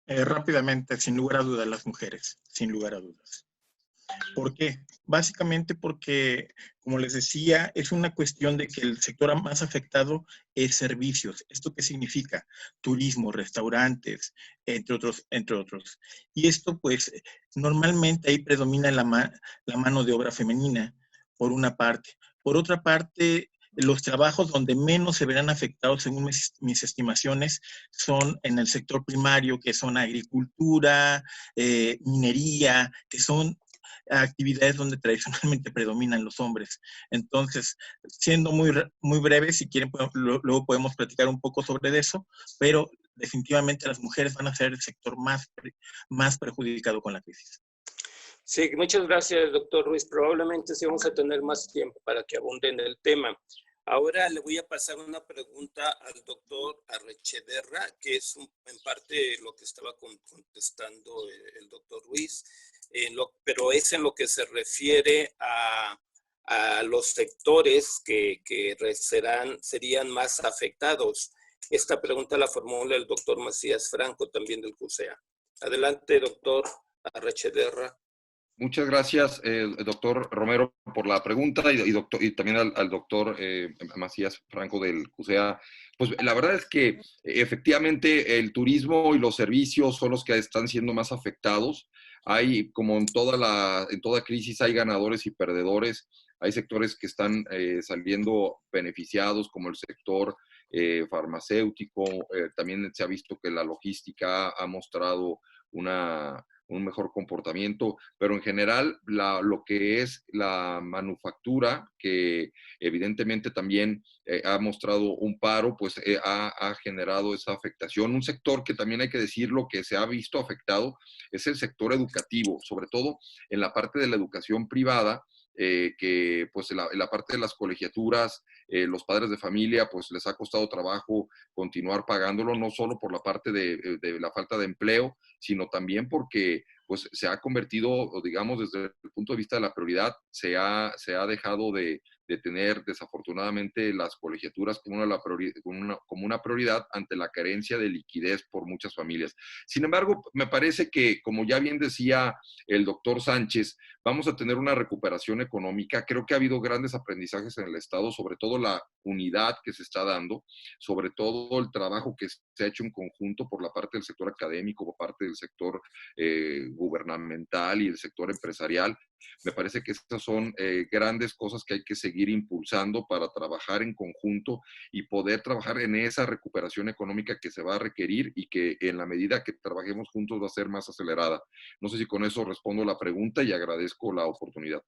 Rápidamente, sin lugar a dudas, las mujeres, sin lugar a dudas. ¿Por qué? Básicamente porque, como les decía, es una cuestión de que el sector más afectado es servicios. ¿Esto qué significa? Turismo, restaurantes, entre otros. Y esto, pues, normalmente ahí predomina la mano de obra femenina, por una parte. Por otra parte, los trabajos donde menos se verán afectados, según mis estimaciones, son en el sector primario, que son agricultura, minería, que son actividades donde tradicionalmente predominan los hombres. Entonces, siendo muy breve, si quieren, luego podemos platicar un poco sobre eso, pero definitivamente las mujeres van a ser el sector más perjudicado con la crisis. Sí, muchas gracias, doctor Ruiz. Probablemente sí vamos a tener más tiempo para que abunde en el tema. Ahora le voy a pasar una pregunta al doctor Arrechederra, que es en parte lo que estaba contestando el doctor Ruiz, pero es en lo que se refiere a los sectores que serían más afectados. Esta pregunta la formula el doctor Macías Franco, también del CUSEA. Adelante, doctor Arrechederra. Muchas gracias, doctor Romero, por la pregunta y también al doctor Macías Franco del CUSEA. Pues la verdad es que efectivamente el turismo y los servicios son los que están siendo más afectados. Hay, como en toda crisis, hay ganadores y perdedores. Hay sectores que están saliendo beneficiados, como el sector farmacéutico. También se ha visto que la logística ha mostrado un mejor comportamiento, pero en general lo que es la manufactura, que evidentemente también ha mostrado un paro, pues ha generado esa afectación. Un sector que también hay que decirlo que se ha visto afectado es el sector educativo, sobre todo en la parte de la educación privada, que pues en la parte de las colegiaturas, los padres de familia, pues les ha costado trabajo continuar pagándolo, no solo por la parte de la falta de empleo, sino también porque pues se ha convertido, digamos, desde el punto de vista de la prioridad, se ha dejado de de tener desafortunadamente las colegiaturas como una prioridad ante la carencia de liquidez por muchas familias. Sin embargo, me parece que, como ya bien decía el doctor Sánchez, vamos a tener una recuperación económica. Creo que ha habido grandes aprendizajes en el Estado, sobre todo la unidad que se está dando, sobre todo el trabajo que se ha hecho en conjunto por la parte del sector académico, por parte del sector gubernamental y el sector empresarial. Me parece que estas son grandes cosas que hay que seguir impulsando para trabajar en conjunto y poder trabajar en esa recuperación económica que se va a requerir y que en la medida que trabajemos juntos va a ser más acelerada. No sé si con eso respondo la pregunta y agradezco la oportunidad.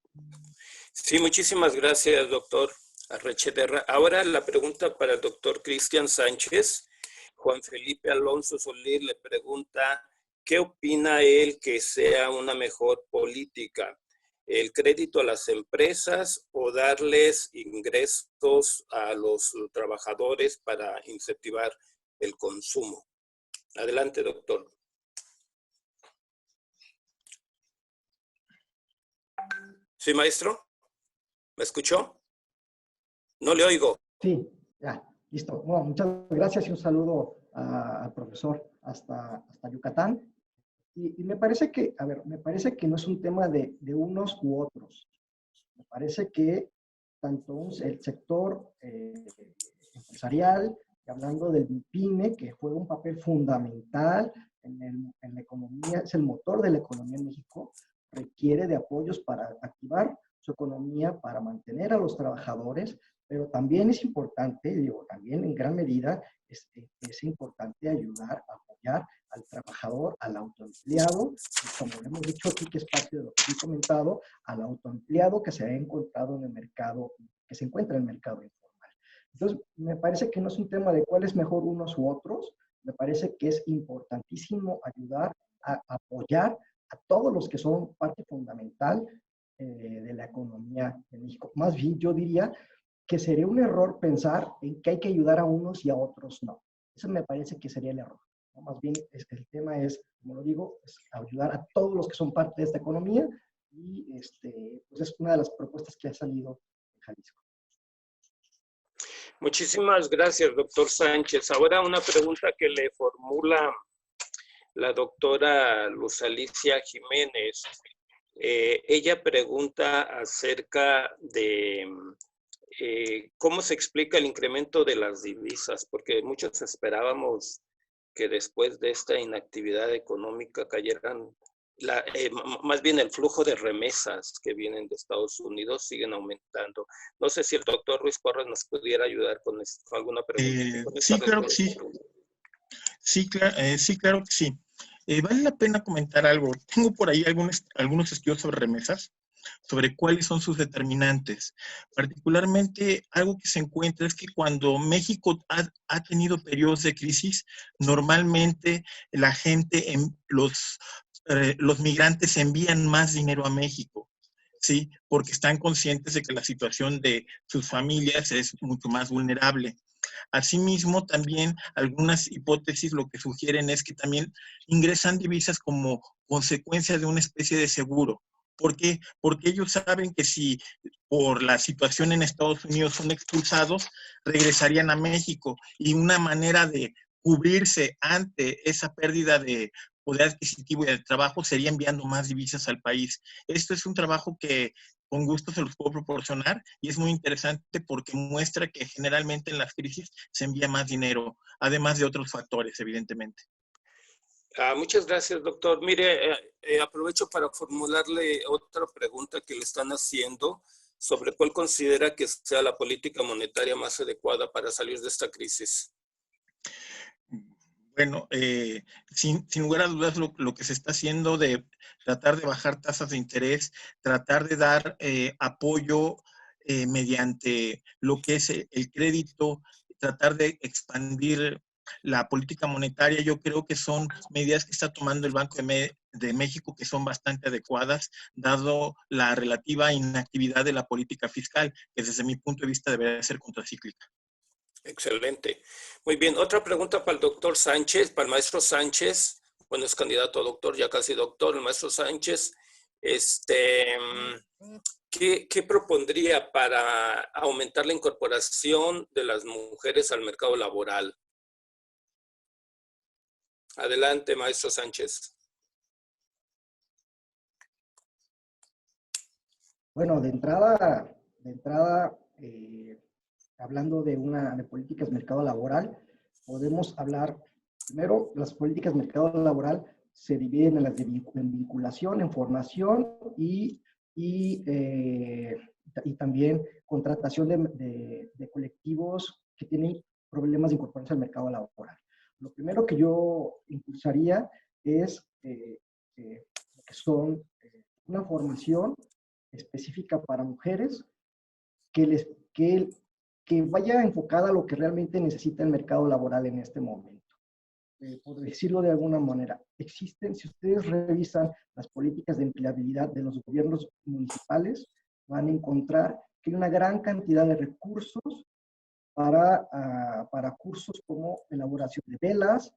Sí, muchísimas gracias, doctor Arrechederra. Ahora la pregunta para el doctor Cristian Sánchez. Juan Felipe Alonso Solir le pregunta, ¿qué opina él que sea una mejor política? ¿El crédito a las empresas o darles ingresos a los trabajadores para incentivar el consumo? Adelante, doctor. ¿Sí, maestro? ¿Me escuchó? No le oigo. Sí, ya, listo. Bueno, muchas gracias y un saludo al profesor hasta Yucatán. Y me parece que, a ver, me parece que no es un tema de unos u otros. Me parece que tanto el sector empresarial, hablando del MIPYME, que juega un papel fundamental en la economía, es el motor de la economía en México, requiere de apoyos para activar su economía, para mantener a los trabajadores, pero también es importante, digo, también en gran medida es importante ayudar, apoyar al trabajador, al autoempleado, y como hemos dicho aquí, que es parte de lo que he comentado, al autoempleado que se ha encontrado en el mercado, que se encuentra en el mercado informal. Entonces, me parece que no es un tema de cuál es mejor unos u otros, me parece que es importantísimo ayudar a apoyar a todos los que son parte fundamental de la economía de México. Más bien, yo diría que sería un error pensar en que hay que ayudar a unos y a otros no. Eso me parece que sería el error, ¿no? Más bien, el tema es, como lo digo, es ayudar a todos los que son parte de esta economía y pues es una de las propuestas que ha salido en Jalisco. Muchísimas gracias, doctor Sánchez. Ahora una pregunta que le formula la doctora Luz Alicia Jiménez. Ella pregunta acerca de cómo se explica el incremento de las divisas, porque muchos esperábamos que después de esta inactividad económica cayeran, más bien el flujo de remesas que vienen de Estados Unidos siguen aumentando. No sé si el doctor Ruiz Porras nos pudiera ayudar con alguna pregunta. Sí, claro que sí. Sí, claro que sí. Vale la pena comentar algo. Tengo por ahí algunos estudios sobre remesas, sobre cuáles son sus determinantes. Particularmente, algo que se encuentra es que cuando México ha tenido periodos de crisis, normalmente la gente, los migrantes envían más dinero a México, ¿sí? Porque están conscientes de que la situación de sus familias es mucho más vulnerable. Asimismo, también algunas hipótesis lo que sugieren es que también ingresan divisas como consecuencia de una especie de seguro. ¿Por qué? Porque ellos saben que si por la situación en Estados Unidos son expulsados, regresarían a México. Y una manera de cubrirse ante esa pérdida de poder adquisitivo y de trabajo sería enviando más divisas al país. Esto es un trabajo que con gusto se los puedo proporcionar y es muy interesante porque muestra que generalmente en las crisis se envía más dinero, además de otros factores, evidentemente. Muchas gracias, doctor. Mire, aprovecho para formularle otra pregunta que le están haciendo sobre cuál considera que sea la política monetaria más adecuada para salir de esta crisis. Bueno, sin lugar a dudas, lo que se está haciendo de tratar de bajar tasas de interés, tratar de dar apoyo mediante lo que es el crédito, tratar de expandir la política monetaria, yo creo que son medidas que está tomando el Banco de México que son bastante adecuadas, dado la relativa inactividad de la política fiscal, que desde mi punto de vista debería ser contracíclica. Excelente. Muy bien, otra pregunta para el doctor Sánchez, para el maestro Sánchez. Bueno, es candidato a doctor, ya casi doctor, el maestro Sánchez. ¿qué propondría para aumentar la incorporación de las mujeres al mercado laboral? Adelante, maestro Sánchez. Bueno, de entrada, hablando de políticas de mercado laboral, podemos hablar, primero, las políticas de mercado laboral se dividen en las de vinculación, en formación y también contratación de colectivos que tienen problemas de incorporación al mercado laboral. Lo primero que yo impulsaría es que son una formación específica para mujeres que vaya enfocada a lo que realmente necesita el mercado laboral en este momento. Por decirlo de alguna manera, existen, si ustedes revisan las políticas de empleabilidad de los gobiernos municipales, van a encontrar que hay una gran cantidad de recursos para cursos como elaboración de velas,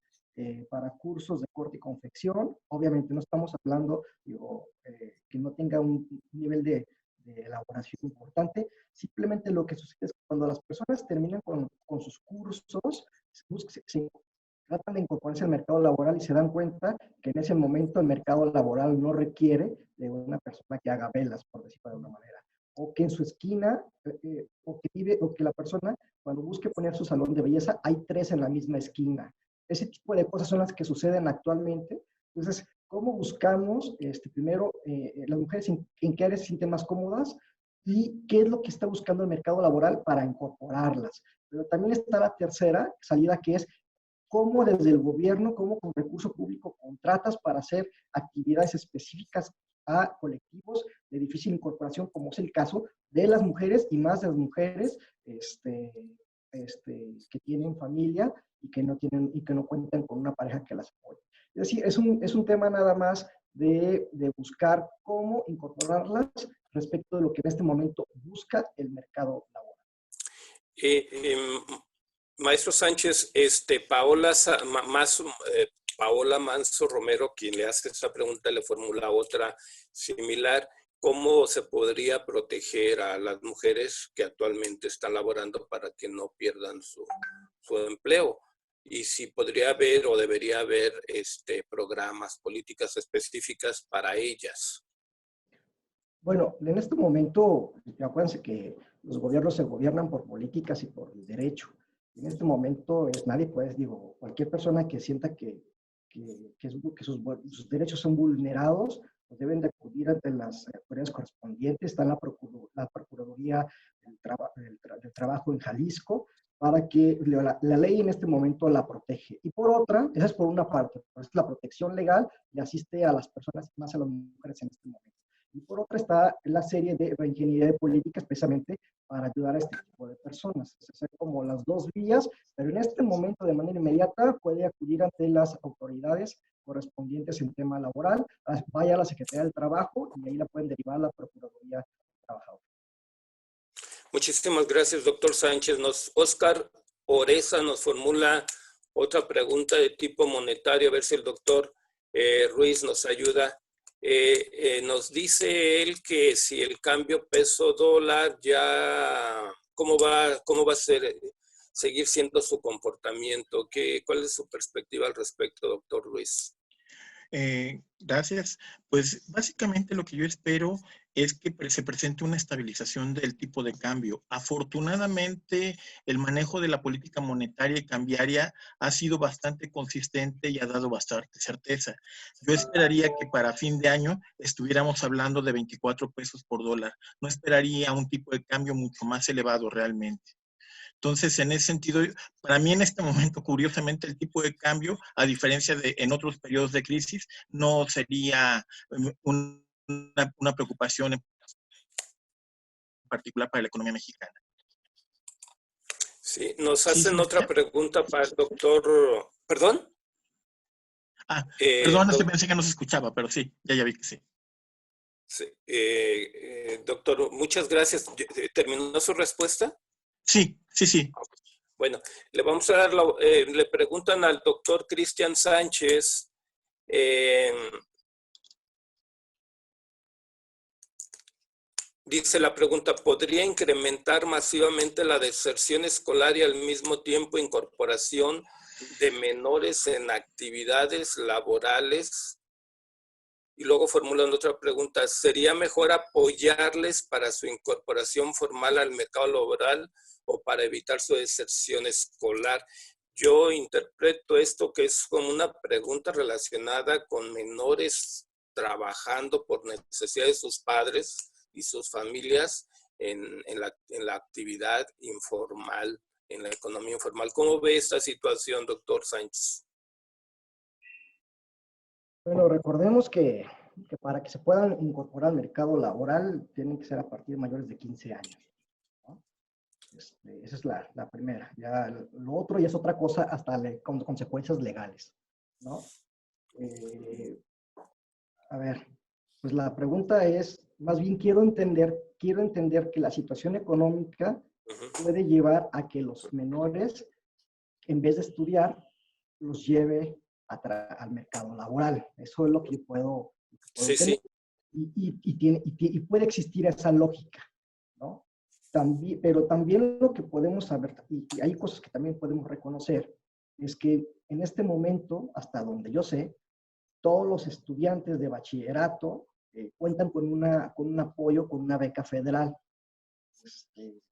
para cursos de corte y confección. Obviamente no estamos hablando que no tenga un nivel de elaboración importante. Simplemente lo que sucede es que cuando las personas terminan con sus cursos, se tratan de incorporarse al mercado laboral y se dan cuenta que en ese momento el mercado laboral no requiere de una persona que haga velas, por decirlo de alguna manera. O que en su esquina, o que la persona, cuando busque poner su salón de belleza, hay 3 en la misma esquina. Ese tipo de cosas son las que suceden actualmente. Entonces, ¿cómo buscamos, primero, las mujeres en qué áreas se sienten más cómodas y qué es lo que está buscando el mercado laboral para incorporarlas? Pero también está la tercera salida, que es cómo desde el gobierno, cómo con recurso público contratas para hacer actividades específicas a colectivos de difícil incorporación, como es el caso de las mujeres y más de las mujeres que tienen familia y que no cuentan con una pareja que las apoye. Es decir, es un tema nada más de buscar cómo incorporarlas respecto de lo que en este momento busca el mercado laboral. Maestro Sánchez, Paola Manso Romero, quien le hace esta pregunta, le formula otra similar. ¿Cómo se podría proteger a las mujeres que actualmente están laborando para que no pierdan su empleo? Y si podría haber o debería haber programas, políticas específicas para ellas. Bueno, en este momento, acuérdense que los gobiernos se gobiernan por políticas y por el derecho. En este momento cualquier persona que sienta que sus derechos son vulnerados, pues deben de acudir ante las autoridades correspondientes. Está la Procuraduría del Trabajo en Jalisco, para que la ley en este momento la protege. Y por otra, esa es por una parte, pues la protección legal le asiste a las personas, más a las mujeres en este momento. Y por otra está la serie de reingeniería de políticas precisamente para ayudar a este tipo de personas. Es como las dos vías, pero en este momento de manera inmediata puede acudir ante las autoridades correspondientes en tema laboral, vaya a la Secretaría del Trabajo y ahí la pueden derivar a la Procuraduría del Trabajador. Muchísimas gracias, doctor Sánchez. Oscar Oreza nos formula otra pregunta de tipo monetario, a ver si el doctor Ruiz nos ayuda. Nos dice él que si el cambio peso-dólar ya, ¿cómo va a seguir siendo su comportamiento? ¿Cuál es su perspectiva al respecto, doctor Ruiz? Gracias. Pues básicamente lo que yo espero es que se presente una estabilización del tipo de cambio. Afortunadamente, el manejo de la política monetaria y cambiaria ha sido bastante consistente y ha dado bastante certeza. Yo esperaría que para fin de año estuviéramos hablando de 24 pesos por dólar. No esperaría un tipo de cambio mucho más elevado realmente. Entonces, en ese sentido, para mí en este momento, curiosamente, el tipo de cambio, a diferencia de en otros periodos de crisis, no sería una preocupación en particular para la economía mexicana. Sí, nos hacen otra pregunta para el doctor. ¿Perdón? Perdón, es que pensé que no se escuchaba, pero sí, ya vi que sí. Sí. Doctor, muchas gracias. ¿Terminó su respuesta? Sí. Bueno, le vamos a dar le preguntan al doctor Cristian Sánchez Dice la pregunta, ¿podría incrementar masivamente la deserción escolar y al mismo tiempo incorporación de menores en actividades laborales? Y luego formulando otra pregunta, ¿sería mejor apoyarles para su incorporación formal al mercado laboral o para evitar su deserción escolar? Yo interpreto esto que es como una pregunta relacionada con menores trabajando por necesidad de sus padres y sus familias en la actividad informal, en la economía informal. ¿Cómo ve esta situación, doctor Sánchez? Bueno, recordemos que para que se puedan incorporar al mercado laboral tienen que ser a partir de mayores de 15 años, ¿no? Esa es la primera. Ya lo otro ya es otra cosa hasta con consecuencias legales, ¿no? A ver, pues la pregunta es, más bien quiero entender que la situación económica puede llevar a que los menores, en vez de estudiar, los lleve al mercado laboral. Eso es lo que puedo Sí, entender. sí. Y puede existir esa lógica, ¿no? También, pero también lo que podemos saber, y hay cosas que también podemos reconocer, es que en este momento, hasta donde yo sé, todos los estudiantes de bachillerato cuentan con un apoyo, con una beca federal.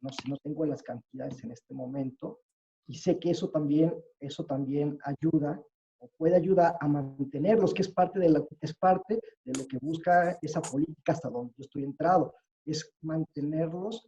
No sé, no tengo las cantidades en este momento, y sé que eso también ayuda o puede ayudar a mantenerlos, que es parte de lo que busca esa política hasta donde yo estoy entrado, es mantenerlos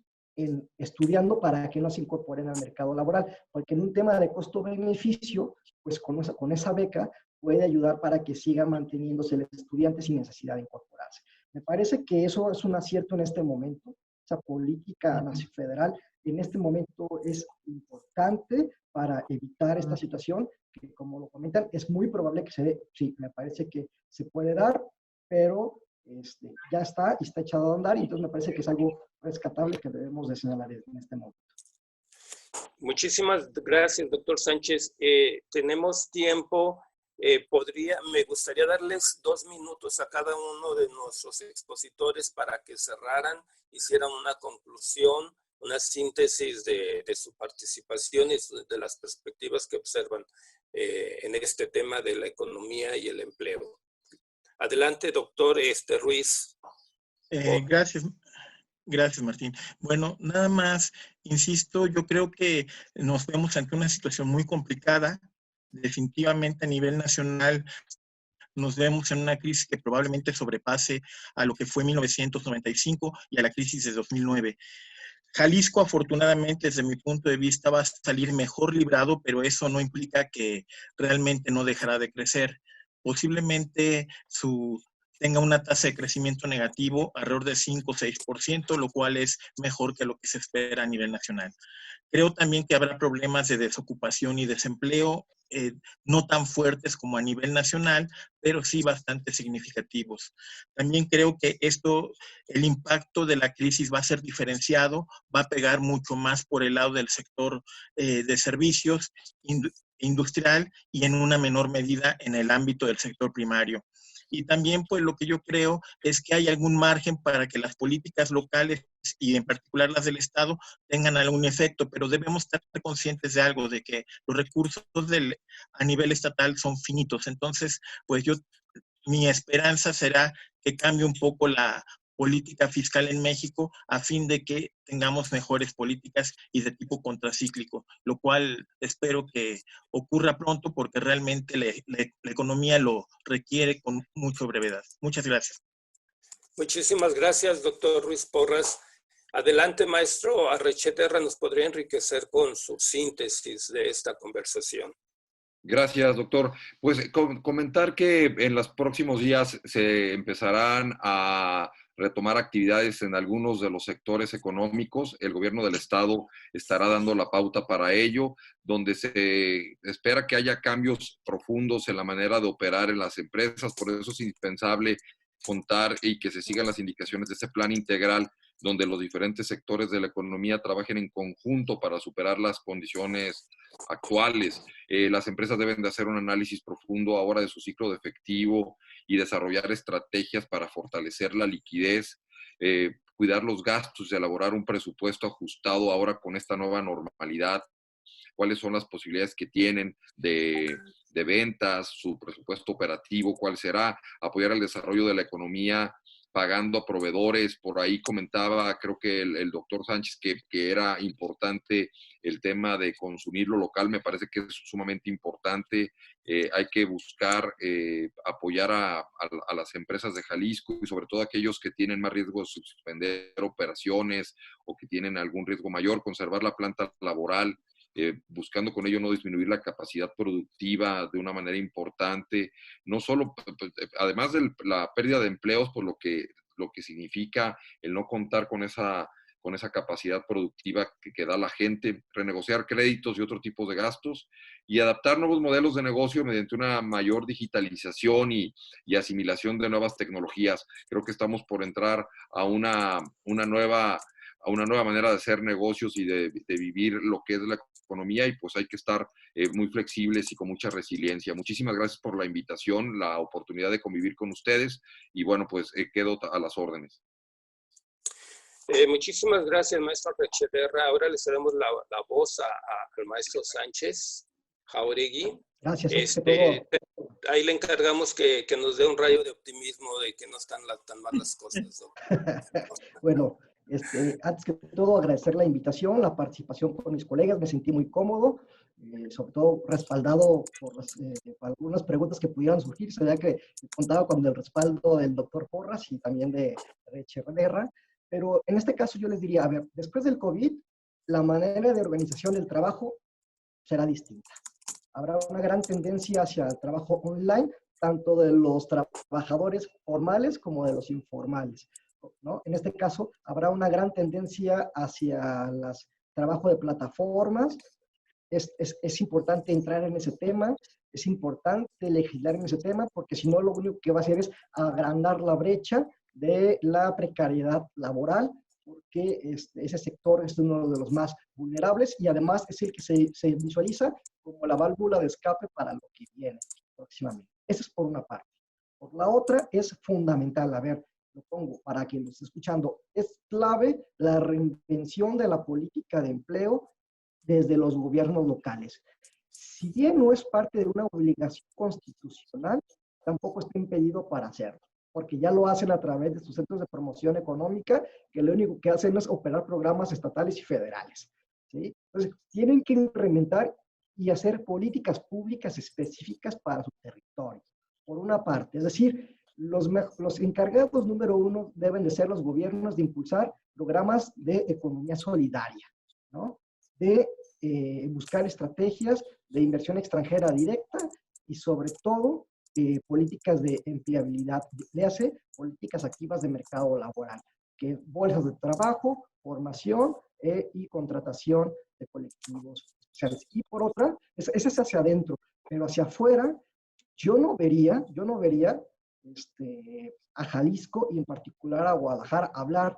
estudiando para que no se incorporen al mercado laboral, porque en un tema de costo-beneficio, pues con esa beca puede ayudar para que siga manteniéndose el estudiante sin necesidad de incorporarse. Me parece que eso es un acierto en este momento. Esa política federal en este momento es importante para evitar esta situación que, como lo comentan, es muy probable que se dé. Sí, me parece que se puede dar, pero ya está y está echado a andar, y entonces me parece que es algo rescatable que debemos de señalar en este momento. Muchísimas gracias, doctor Sánchez. Tenemos tiempo. Me gustaría darles 2 minutos a cada uno de nuestros expositores para que cerraran, hicieran una conclusión, una síntesis de su participación y de las perspectivas que observan en este tema de la economía y el empleo. Adelante, doctor Ruiz. Gracias, Martín. Bueno, nada más, insisto, yo creo que nos vemos ante una situación muy complicada. Definitivamente a nivel nacional nos vemos en una crisis que probablemente sobrepase a lo que fue 1995 y a la crisis de 2009. Jalisco, afortunadamente, desde mi punto de vista, va a salir mejor librado, pero eso no implica que realmente no dejará de crecer. Posiblemente tenga una tasa de crecimiento negativo alrededor de 5 o 6%, lo cual es mejor que lo que se espera a nivel nacional. Creo también que habrá problemas de desocupación y desempleo, no tan fuertes como a nivel nacional, pero sí bastante significativos. También creo que el impacto de la crisis va a ser diferenciado, va a pegar mucho más por el lado del sector de servicios industrial y en una menor medida en el ámbito del sector primario. Y también, pues, lo que yo creo es que hay algún margen para que las políticas locales y en particular las del Estado tengan algún efecto, pero debemos estar conscientes de algo, de que los recursos a nivel estatal son finitos. Entonces, pues mi esperanza será que cambie un poco la política fiscal en México a fin de que tengamos mejores políticas y de tipo contracíclico, lo cual espero que ocurra pronto porque realmente la economía lo requiere con mucha brevedad. Muchas gracias. Muchísimas gracias, doctor Ruiz Porras. Adelante, maestro Arrecheterra, nos podría enriquecer con su síntesis de esta conversación. Gracias, doctor. Pues comentar que en los próximos días se empezarán a retomar actividades en algunos de los sectores económicos. El gobierno del estado estará dando la pauta para ello, donde se espera que haya cambios profundos en la manera de operar en las empresas. Por eso es indispensable contar y que se sigan las indicaciones de este plan integral, donde los diferentes sectores de la economía trabajen en conjunto para superar las condiciones actuales. Las empresas deben de hacer un análisis profundo ahora de su ciclo de efectivo y desarrollar estrategias para fortalecer la liquidez, cuidar los gastos, de elaborar un presupuesto ajustado ahora con esta nueva normalidad, cuáles son las posibilidades que tienen de ventas, su presupuesto operativo, cuál será, apoyar el desarrollo de la economía pagando a proveedores. Por ahí comentaba, creo que el doctor Sánchez, que era importante el tema de consumir lo local. Me parece que es sumamente importante. Hay que buscar apoyar a las empresas de Jalisco y sobre todo aquellos que tienen más riesgo de suspender operaciones o que tienen algún riesgo mayor, conservar la planta laboral, buscando con ello no disminuir la capacidad productiva de una manera importante, no solo, además de la pérdida de empleos, por lo que significa el no contar con esa capacidad productiva que da la gente, renegociar créditos y otro tipo de gastos, y adaptar nuevos modelos de negocio mediante una mayor digitalización y asimilación de nuevas tecnologías. Creo que estamos por entrar a una nueva manera de hacer negocios y de vivir lo que es la economía, y pues hay que estar muy flexibles y con mucha resiliencia. Muchísimas gracias por la invitación, la oportunidad de convivir con ustedes, y bueno, pues quedo a las órdenes. Muchísimas gracias, maestro Echeverra. Ahora le cedemos la voz al maestro Sánchez Jauregui. Gracias. Ahí le encargamos que nos dé un rayo de optimismo de que no están tan mal las cosas, ¿no? Bueno, antes que todo agradecer la invitación, la participación con mis colegas, me sentí muy cómodo, sobre todo respaldado por algunas preguntas que pudieran surgir. Se veía que contaba con el respaldo del doctor Porras y también de Echeverra, pero en este caso yo les diría, a ver, después del COVID, la manera de organización del trabajo será distinta. Habrá una gran tendencia hacia el trabajo online, tanto de los trabajadores formales como de los informales, ¿no? En este caso, habrá una gran tendencia hacia el trabajo de plataformas. Es importante entrar en ese tema, es importante legislar en ese tema, porque si no, lo único que va a hacer es agrandar la brecha de la precariedad laboral, porque ese sector es uno de los más vulnerables y además es el que se visualiza como la válvula de escape para lo que viene próximamente. Eso es por una parte. Por la otra, es fundamental, a ver, lo pongo para quien lo esté escuchando, es clave la reinvención de la política de empleo desde los gobiernos locales. Si bien no es parte de una obligación constitucional, tampoco está impedido para hacerlo, porque ya lo hacen a través de sus centros de promoción económica, que lo único que hacen es operar programas estatales y federales, ¿sí? Entonces, tienen que implementar y hacer políticas públicas específicas para su territorio, por una parte. Es decir, los encargados número uno deben de ser los gobiernos de impulsar programas de economía solidaria, ¿no? De buscar estrategias de inversión extranjera directa y sobre todo políticas de empleabilidad, le hace políticas activas de mercado laboral, que bolsas de trabajo, formación y contratación de colectivos sociales. Y por otra, ese es hacia adentro, pero hacia afuera, yo no vería a Jalisco y en particular a Guadalajara hablar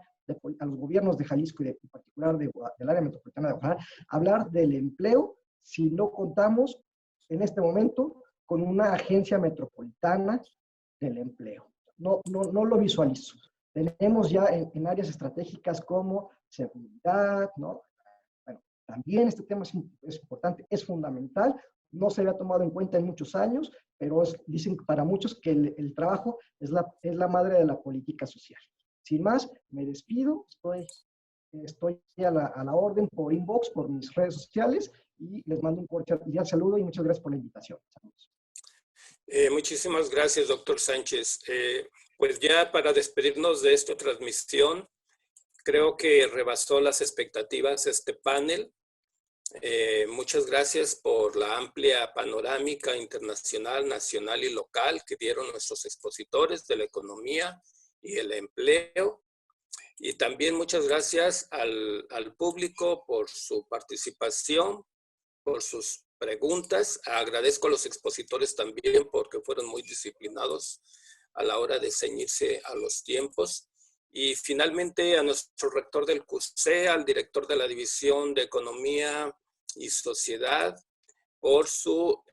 a los gobiernos de Jalisco y en particular del área metropolitana de Guadalajara, hablar del empleo si no contamos en este momento con una agencia metropolitana del empleo. No lo visualizo. Tenemos ya en áreas estratégicas como seguridad, ¿no? Bueno, también este tema es importante, es fundamental, no se había tomado en cuenta en muchos años, pero dicen para muchos que el trabajo es la madre de la política social. Sin más, me despido, estoy a la orden por inbox, por mis redes sociales, y les mando un cordial saludo y muchas gracias por la invitación. Saludos. Muchísimas gracias, doctor Sánchez. Pues ya para despedirnos de esta transmisión, creo que rebasó las expectativas este panel. Muchas gracias por la amplia panorámica internacional, nacional y local que dieron nuestros expositores de la economía y el empleo. Y también muchas gracias al público por su participación, por sus preguntas. Agradezco a los expositores también porque fueron muy disciplinados a la hora de ceñirse a los tiempos. Y finalmente a nuestro rector del CUSE, al director de la División de Economía y Sociedad, por su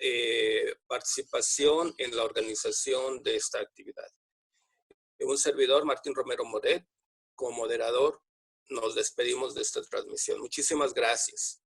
participación en la organización de esta actividad. Un servidor, Martín Romero Moret, como moderador, nos despedimos de esta transmisión. Muchísimas gracias.